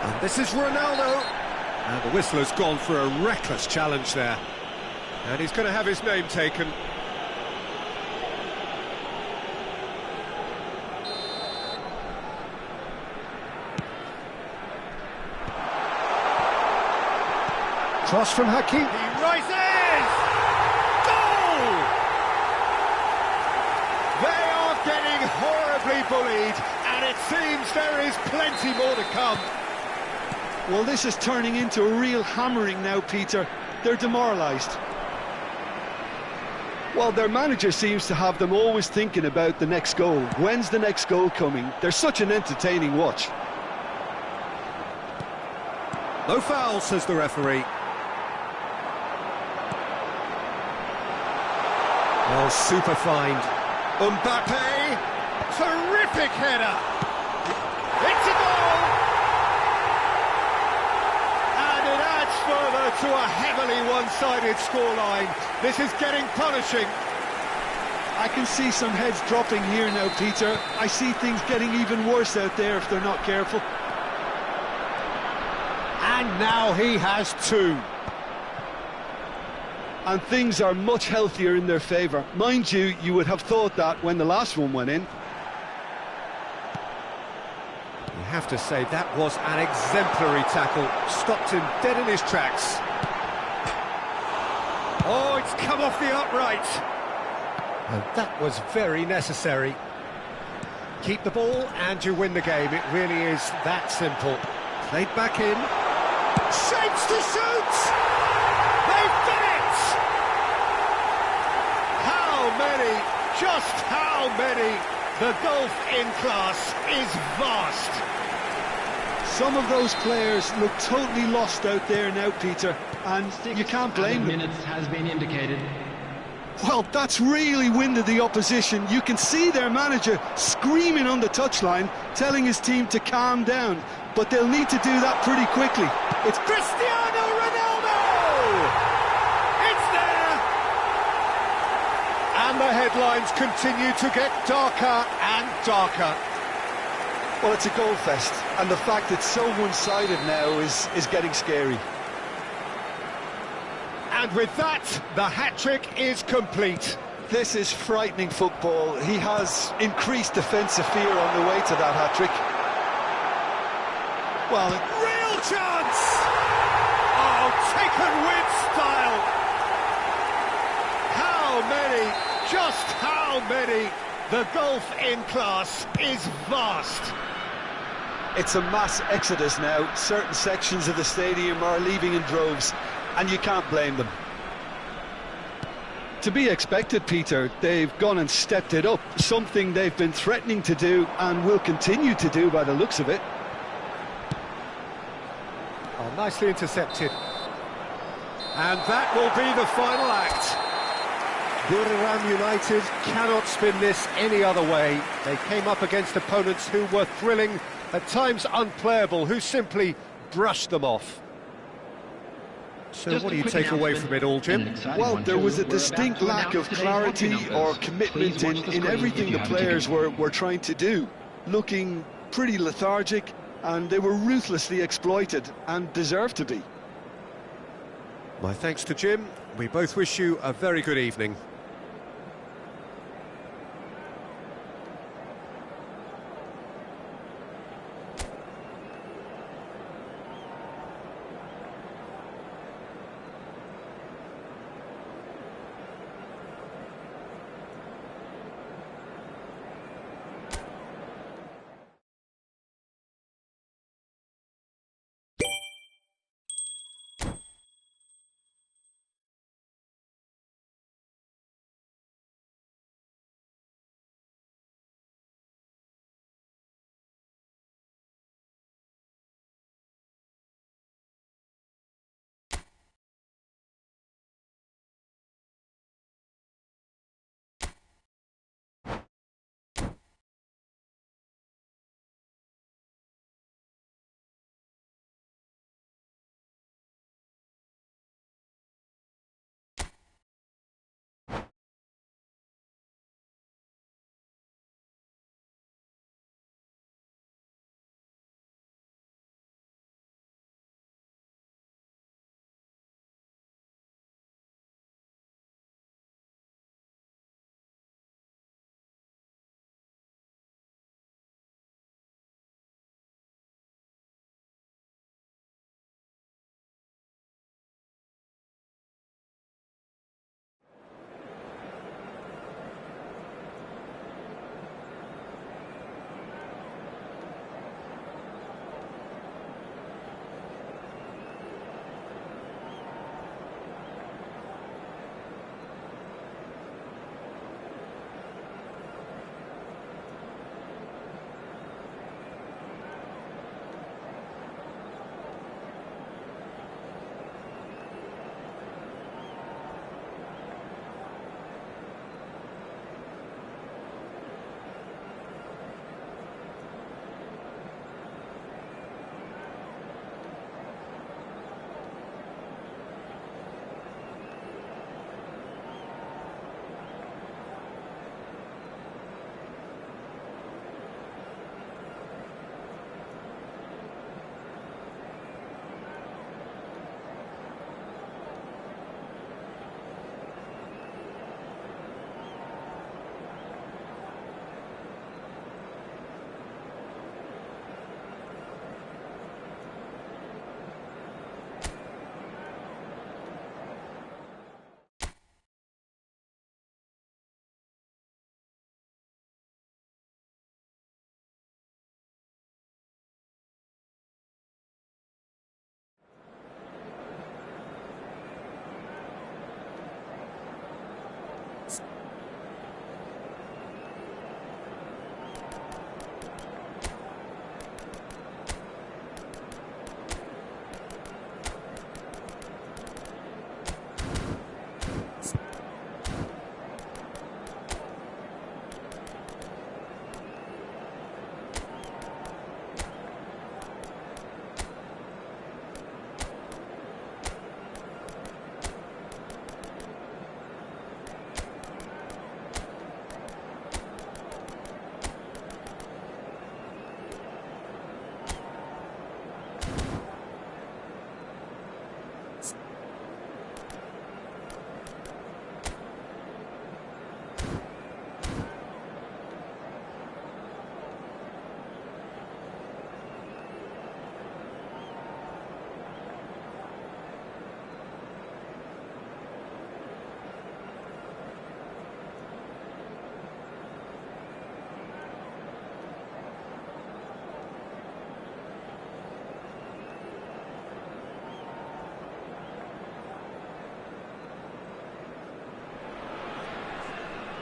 And this is Ronaldo. And the whistler's gone for a reckless challenge there. And he's going to have his name taken. Cross from Hakim. He rises! Goal! They are getting horribly bullied, and it seems there is plenty more to come. Well, this is turning into a real hammering now, Peter. They're demoralised. Well, their manager seems to have them always thinking about the next goal. When's the next goal coming? They're such an entertaining watch. No foul, says the referee. Oh, super find. Mbappe, terrific header. It's a goal. And it adds further to a heavily one-sided scoreline. This is getting punishing. I can see some heads dropping here now, Peter. I see things getting even worse out there if they're not careful. And now he has two. And things are much healthier in their favour. Mind you, you would have thought that when the last one went in. You have to say that was an exemplary tackle. Stopped him dead in his tracks. Oh, it's come off the upright. And that was very necessary. Keep the ball and you win the game. It really is that simple. Played back in. Shapes to shoot! They've done it! How many? Just how many? The gulf in class is vast. Some of those players look totally lost out there now, Peter, and you can't blame them. Minutes has been indicated. Well, that's really winded the opposition. You can see their manager screaming on the touchline, telling his team to calm down. But they'll need to do that pretty quickly. It's Cristiano Ronaldo! It's there! And the headlines continue to get darker and darker. Well, it's a goal fest, and the fact it's so one-sided now is getting scary. And with that, the hat-trick is complete. This is frightening football. He has increased defensive fear on the way to that hat-trick. Well, Real chance! Oh, taken with style! How many, just how many? The gulf in class is vast. it's a mass exodus now. Certain sections of the stadium are leaving in droves, and you can't blame them. To be expected, Peter. They've gone and stepped it up, something they've been threatening to do and will continue to do by the looks of it. Oh, nicely intercepted. And that will be the final act. Buriram United cannot spin this any other way. They came up against opponents who were thrilling, at times unplayable, who simply brushed them off. So Just what a do you quick take away announcement from it all, Jim? and an exciting Well, one there too. was a We're distinct about to lack announce of today's clarity lucky or numbers. commitment Please watch the in screen everything if you the have a players ticket. were trying to do. Looking pretty lethargic, and they were ruthlessly exploited, and deserved to be. My thanks to Jim. We both wish you a very good evening.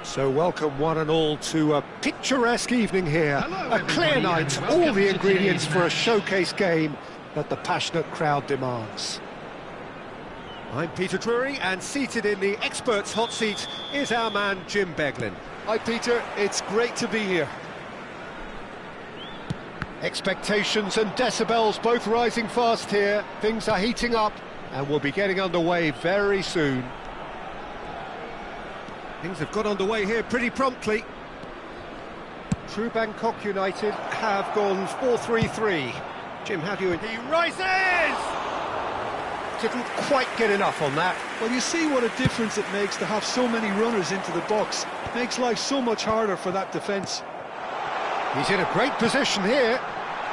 So welcome one and all to a picturesque evening here. A clear night, all the ingredients for a showcase game that the passionate crowd demands. I'm Peter Drury, and seated in the experts' hot seat is our man Jim Beglin. Hi Peter, it's great to be here. Expectations and decibels both rising fast here. Things are heating up and we'll be getting underway very soon. Things have got underway here pretty promptly. True Bangkok United have gone 4-3-3. Jim, how do you... He rises! Didn't quite get enough on that. Well, you see what a difference it makes to have so many runners into the box. Makes life so much harder for that defence. He's in a great position here.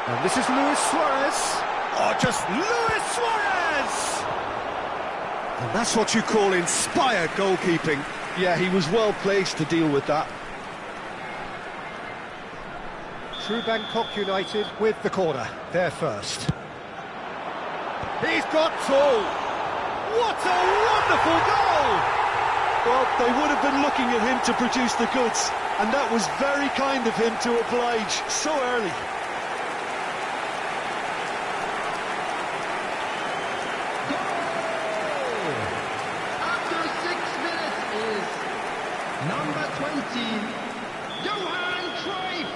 And this is Luis Suarez. Oh, just Luis Suarez! And that's what you call inspired goalkeeping. Yeah, he was well placed to deal with that. True Bangkok United with the corner. They're first. He's got two! What a wonderful goal! Well, they would have been looking at him to produce the goods, and that was very kind of him to oblige so early. After 6 minutes is number 20, Johan Cruyff.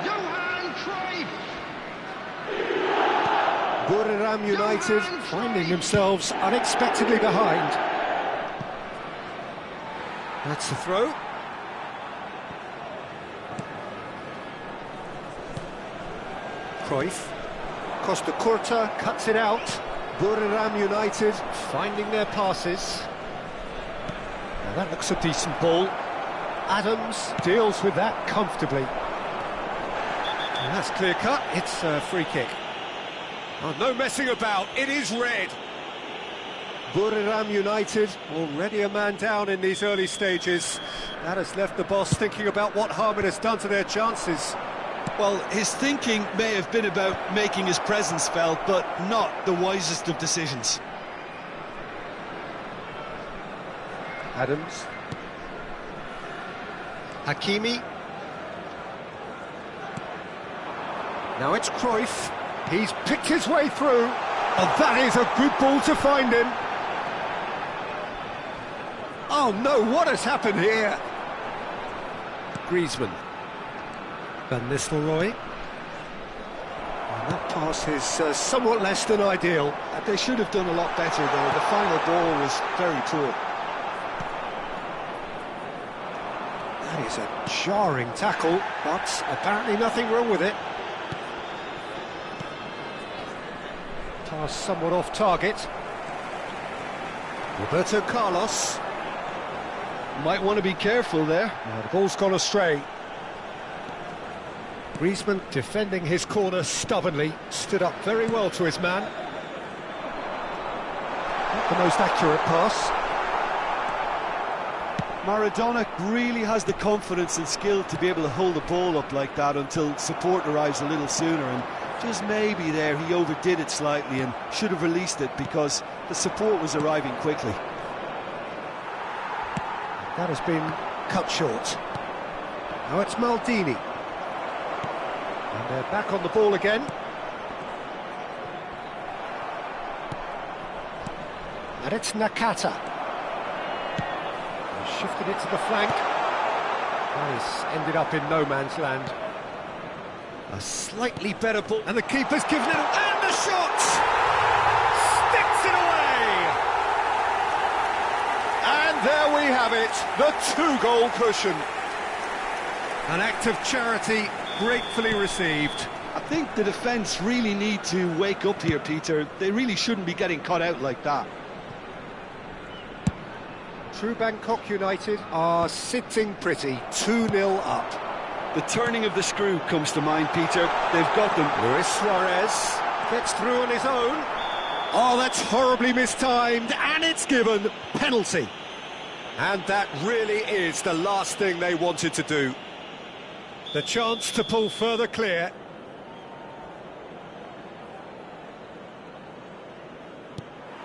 Johan Cruyff. Buriram United finding themselves unexpectedly behind. That's the throw. Cruyff. Costa Curta cuts it out. Buriram United finding their passes. Now that looks a decent ball. Adams deals with that comfortably. And that's clear cut. It's a free kick. Oh, no messing about. It is red. Buriram United Already a man down in these early stages. That has left the boss thinking about what harm it has done to their chances. Well, his thinking may have been about making his presence felt, but not the wisest of decisions. Adams. Hakimi. Now it's Cruyff. He's picked his way through. Oh, that is a good ball to find him. Oh no, what has happened here? Griezmann. Van Nistelrooy. And that pass is somewhat less than ideal. They should have done a lot better there. The final ball was very poor. That is a jarring tackle, but apparently nothing wrong with it. Pass somewhat off target. Roberto Carlos. Might want to be careful there. Now the ball's gone astray. Griezmann defending his corner stubbornly, stood up very well to his man. Not the most accurate pass. Maradona really has the confidence and skill to be able to hold the ball up like that until support arrives a little sooner, and just maybe there he overdid it slightly and should have released it because the support was arriving quickly. That has been cut short. Now it's Maldini. And they're back on the ball again. And it's Nakata. He's shifted it to the flank. Nice, ended up in no man's land. A slightly better ball, and the keeper's given it, and the shot! Sticks it away! And there we have it, the two-goal cushion. An act of charity gratefully received. I think the defence really need to wake up here, Peter. They really shouldn't be getting caught out like that. True Bangkok United are sitting pretty, 2-0 up. The turning of the screw comes to mind, Peter. They've got them. Luis Suarez gets through on his own. Oh, that's horribly mistimed, and it's given penalty. And that really is the last thing they wanted to do. The chance to pull further clear.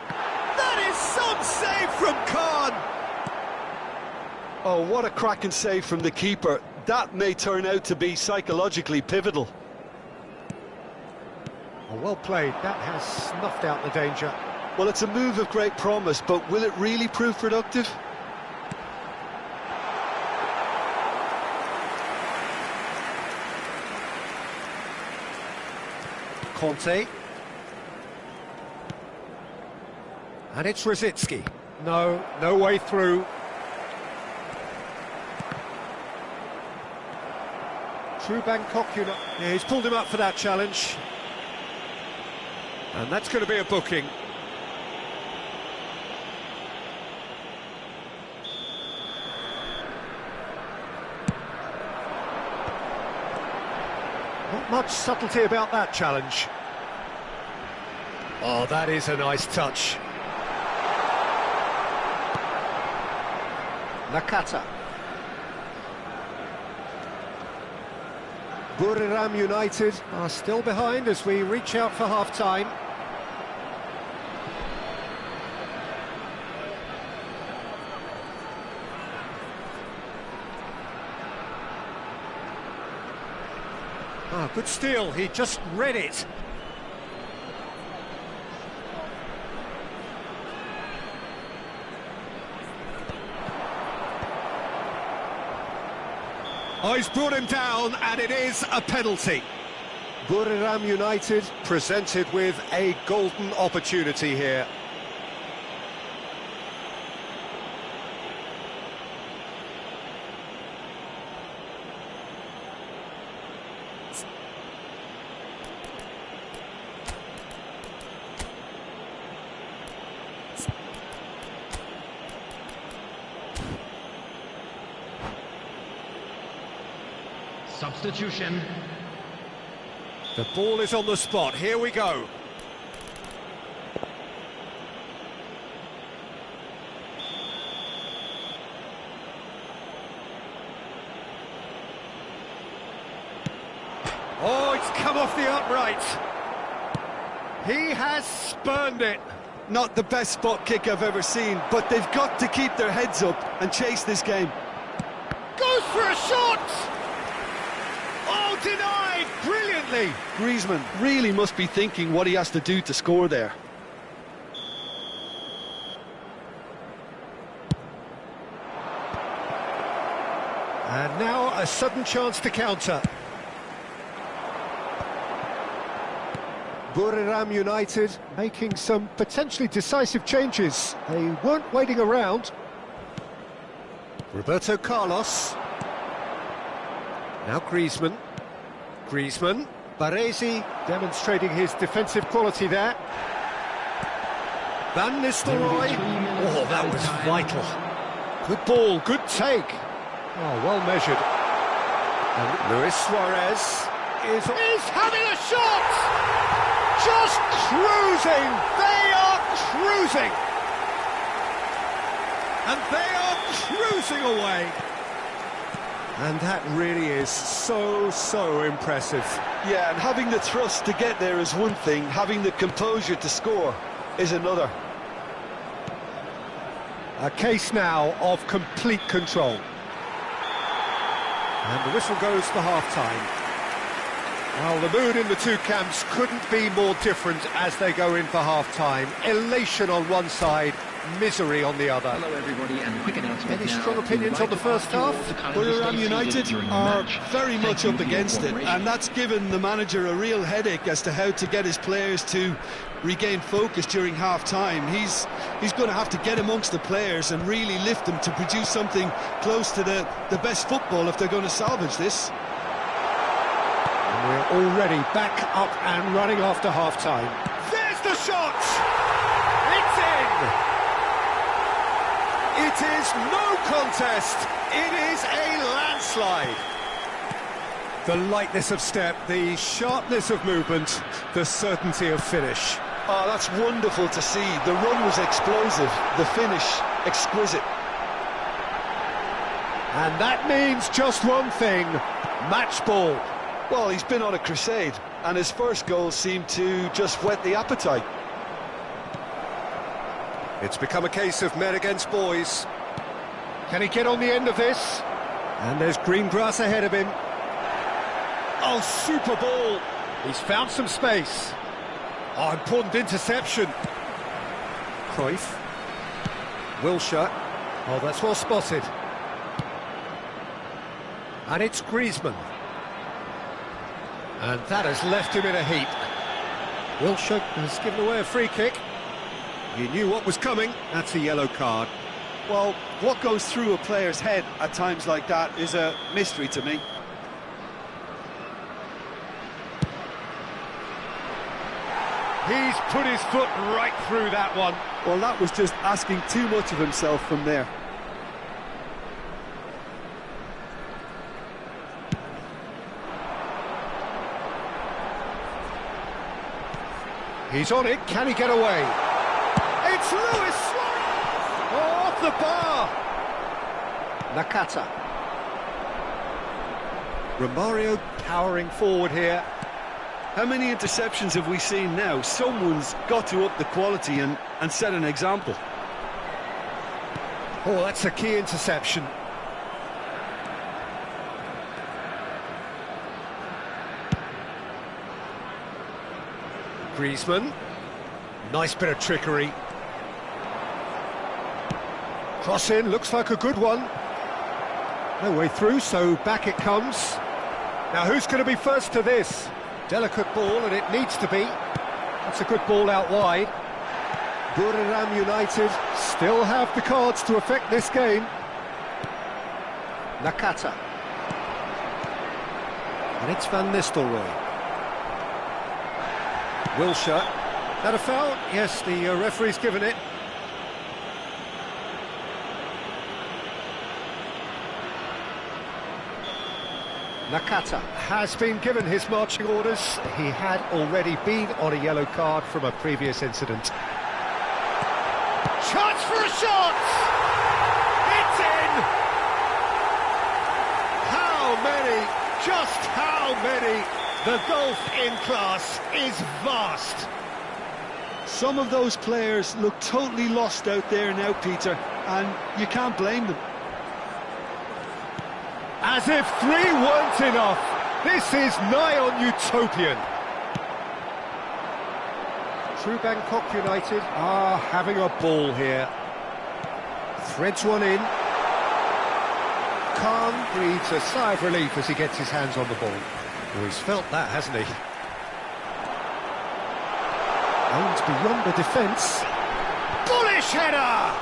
That is some save from Khan. Oh, what a cracking save from the keeper. That may turn out to be psychologically pivotal. Oh, well played. That has snuffed out the danger. Well, it's a move of great promise, but will it really prove productive? Conte. And it's Rosicki. No way through. True Bangkok United. Yeah, he's pulled him up for that challenge. And that's going to be a booking. Not much subtlety about that challenge. Oh, that is a nice touch. Nakata. Buriram United are still behind as we reach out for half-time. Ah, good steal, he just read it. Oh, he's brought him down, and it is a penalty. Buriram United presented with a golden opportunity here. Substitution. The ball is on the spot, here we go. Oh, it's come off the upright. He has spurned it. Not the best spot kick I've ever seen, but they've got to keep their heads up and chase this game. Goes for a shot! Oh, denied brilliantly. Griezmann really must be thinking what he has to do to score there. And now a sudden chance to counter. Buriram United making some potentially decisive changes. They weren't waiting around. Roberto Carlos. Now Griezmann. Griezmann. Baresi demonstrating his defensive quality there. Van Nistelrooy. Oh, that was vital. Good ball, good take. Oh, well measured. And Luis Suarez is having a shot! Just cruising! They are cruising! And they are cruising away! And that really is so impressive. Yeah, and having the thrust to get there is one thing, having the composure to score is another. A case now of complete control. And the whistle goes for half-time. Well, the mood in the two camps couldn't be more different as they go in for half-time. Elation on one side, misery on the other. Hello everybody, and quick announcement. Any strong opinions on the first half? Buriram United are very much up against it, and that's given the manager a real headache as to how to get his players to regain focus during half-time. He's going to have to get amongst the players and really lift them to produce something close to the best football if they're going to salvage this. And we're already back up and running after half-time. There's the shot! It's in! It is no contest, it is a landslide. The lightness of step, the sharpness of movement, the certainty of finish. Oh, that's wonderful to see. The run was explosive, the finish exquisite. And that means just one thing, match ball. Well, he's been on a crusade, and his first goal seemed to just whet the appetite. It's become a case of men against boys. Can he get on the end of this? And there's green grass ahead of him. Oh, super ball. He's found some space. Oh, important interception. Cruyff. Wilshere. Oh, that's well spotted. And it's Griezmann. And that has left him in a heap. Wilshere has given away a free kick. He knew what was coming. That's a yellow card. Well, what goes through a player's head at times like that is a mystery to me. He's put his foot right through that one. Well, that was just asking too much of himself from there. He's on it, can he get away? It's Luis Suarez! Oh, off the bar! Nakata. Romario powering forward here. How many interceptions have we seen now? Someone's got to up the quality and set an example. Oh, that's a key interception. Griezmann. Nice bit of trickery. Cross in, looks like a good one. No way through, so back it comes. Now who's going to be first to this? Delicate ball, and it needs to be. That's a good ball out wide. Buriram United still have the cards to affect this game. Nakata. And it's Van Nistelrooy. Wilshere. That a foul? Yes, the referee's given it. Nakata has been given his marching orders. He had already been on a yellow card from a previous incident. Chance for a shot! It's in! How many? Just how many? The gulf in class is vast. Some of those players look totally lost out there now, Peter, and you can't blame them. As if three weren't enough, this is nigh on utopian. True Bangkok United are having a ball here. Threads one in. Khan breathes a sigh of relief as he gets his hands on the ball. Oh, he's felt that, hasn't he? Aims beyond the defence. Bullish header!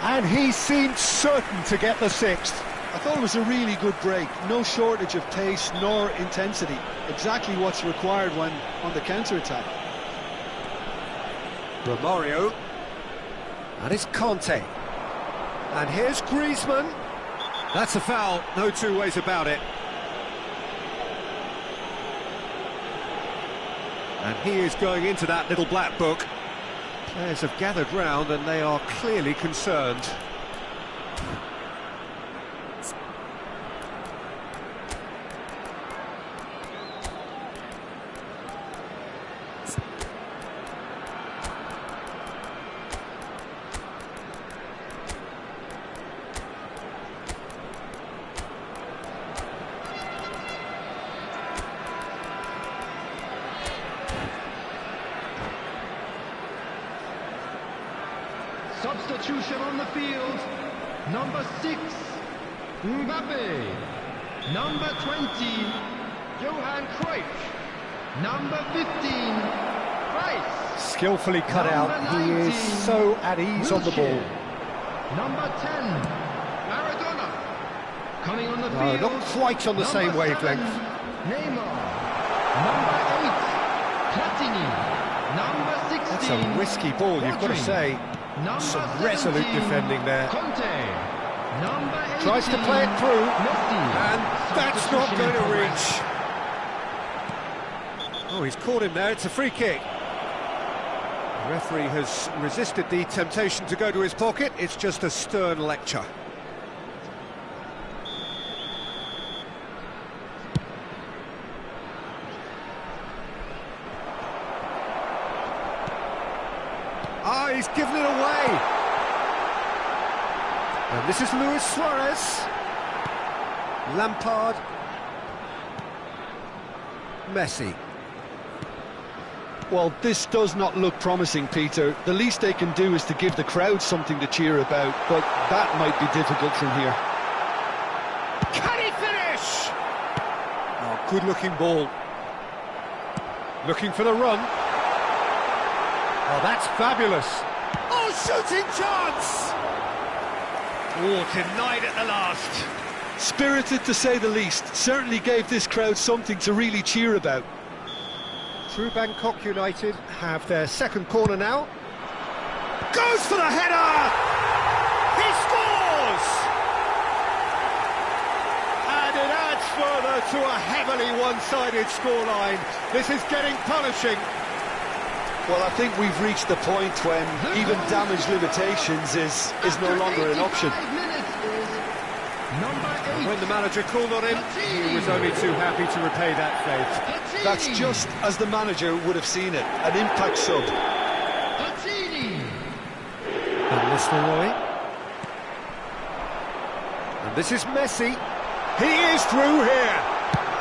And he seemed certain to get the sixth. I thought it was a really good break. No shortage of pace nor intensity. Exactly what's required when on the counter-attack. Romario. And it's Conte. And here's Griezmann. That's a foul, no two ways about it. And he is going into that little black book. Players have gathered round and they are clearly concerned. Substitution on the field. Number 6, Mbappe. Number 20, Johan Cruyff. Number 15, Rice. Skillfully cut out. He is so at ease on the ball. Number 10, Maradona. Coming on the No, field. not quite on the same Number wavelength. 7, Neymar. Number 8, Platini. Number 16. That's a risky ball, you've got to say. Number Some 17, resolute defending there. Conte. Number 18, Tries to play it through. Messi. And that's not Substitution going in to progress. reach. Oh, he's caught him there. It's a free kick. The referee has resisted the temptation to go to his pocket. It's just a stern lecture. Ah, he's given it away. And this is Luis Suarez. Lampard. Messi. Well, this does not look promising, Peter. The least they can do is to give the crowd something to cheer about, but that might be difficult from here. Can he finish? Oh, good-looking ball. Looking for the run. Oh, that's fabulous. Oh, shooting chance! Oh, denied at the last. Spirited, to say the least. Certainly gave this crowd something to really cheer about. True Bangkok United have their second corner now. Goes for the header! He scores! And it adds further to a heavily one-sided scoreline. This is getting punishing. Well, I think we've reached the point when even damage limitations is no longer an option. When the manager called on him, he was only too happy to repay that faith. That's just as the manager would have seen it, an impact sub. And Nistelrooy. And this is Messi. He is through here.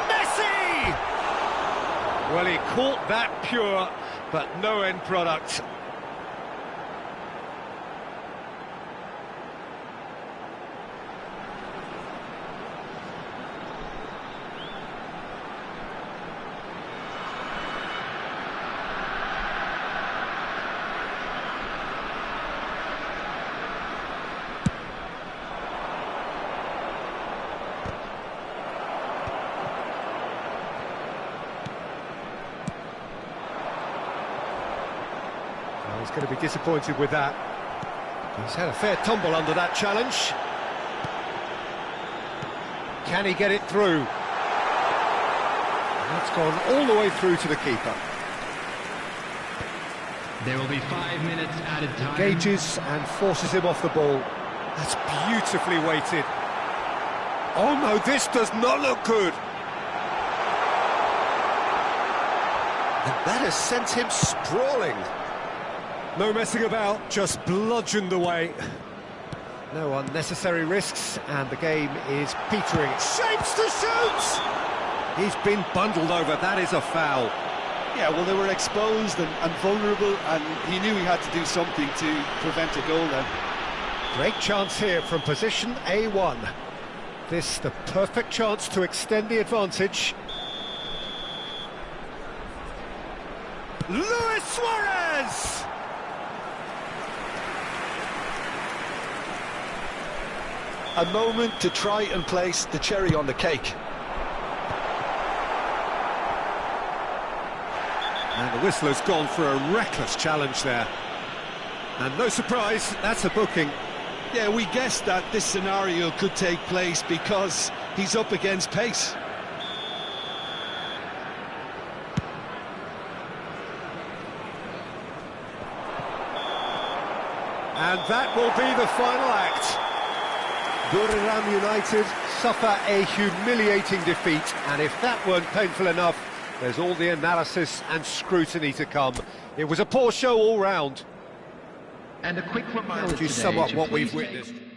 Messi! Well, he caught that pure, but no end product. He's going to be disappointed with that. He's had a fair tumble under that challenge. Can he get it through? That's gone all the way through to the keeper. There will be 5 minutes added time. Engages and forces him off the ball. That's beautifully weighted. Oh no, this does not look good. And that has sent him sprawling. No messing about, just bludgeoned away. No unnecessary risks, and the game is petering. Shapes to shoot! He's been bundled over, that is a foul. Yeah, well, they were exposed and vulnerable, and he knew he had to do something to prevent a goal then. Great chance here from position A1. This the perfect chance to extend the advantage. Luis Suarez! A moment to try and place the cherry on the cake. And the whistler's gone for a reckless challenge there. And no surprise, that's a booking. Yeah, we guessed that this scenario could take place because he's up against pace. And that will be the final act. Buriram United suffer a humiliating defeat, and if that weren't painful enough, there's all the analysis and scrutiny to come. It was a poor show all round. And a quick reminder How would you today sum up to what we've please take- witnessed?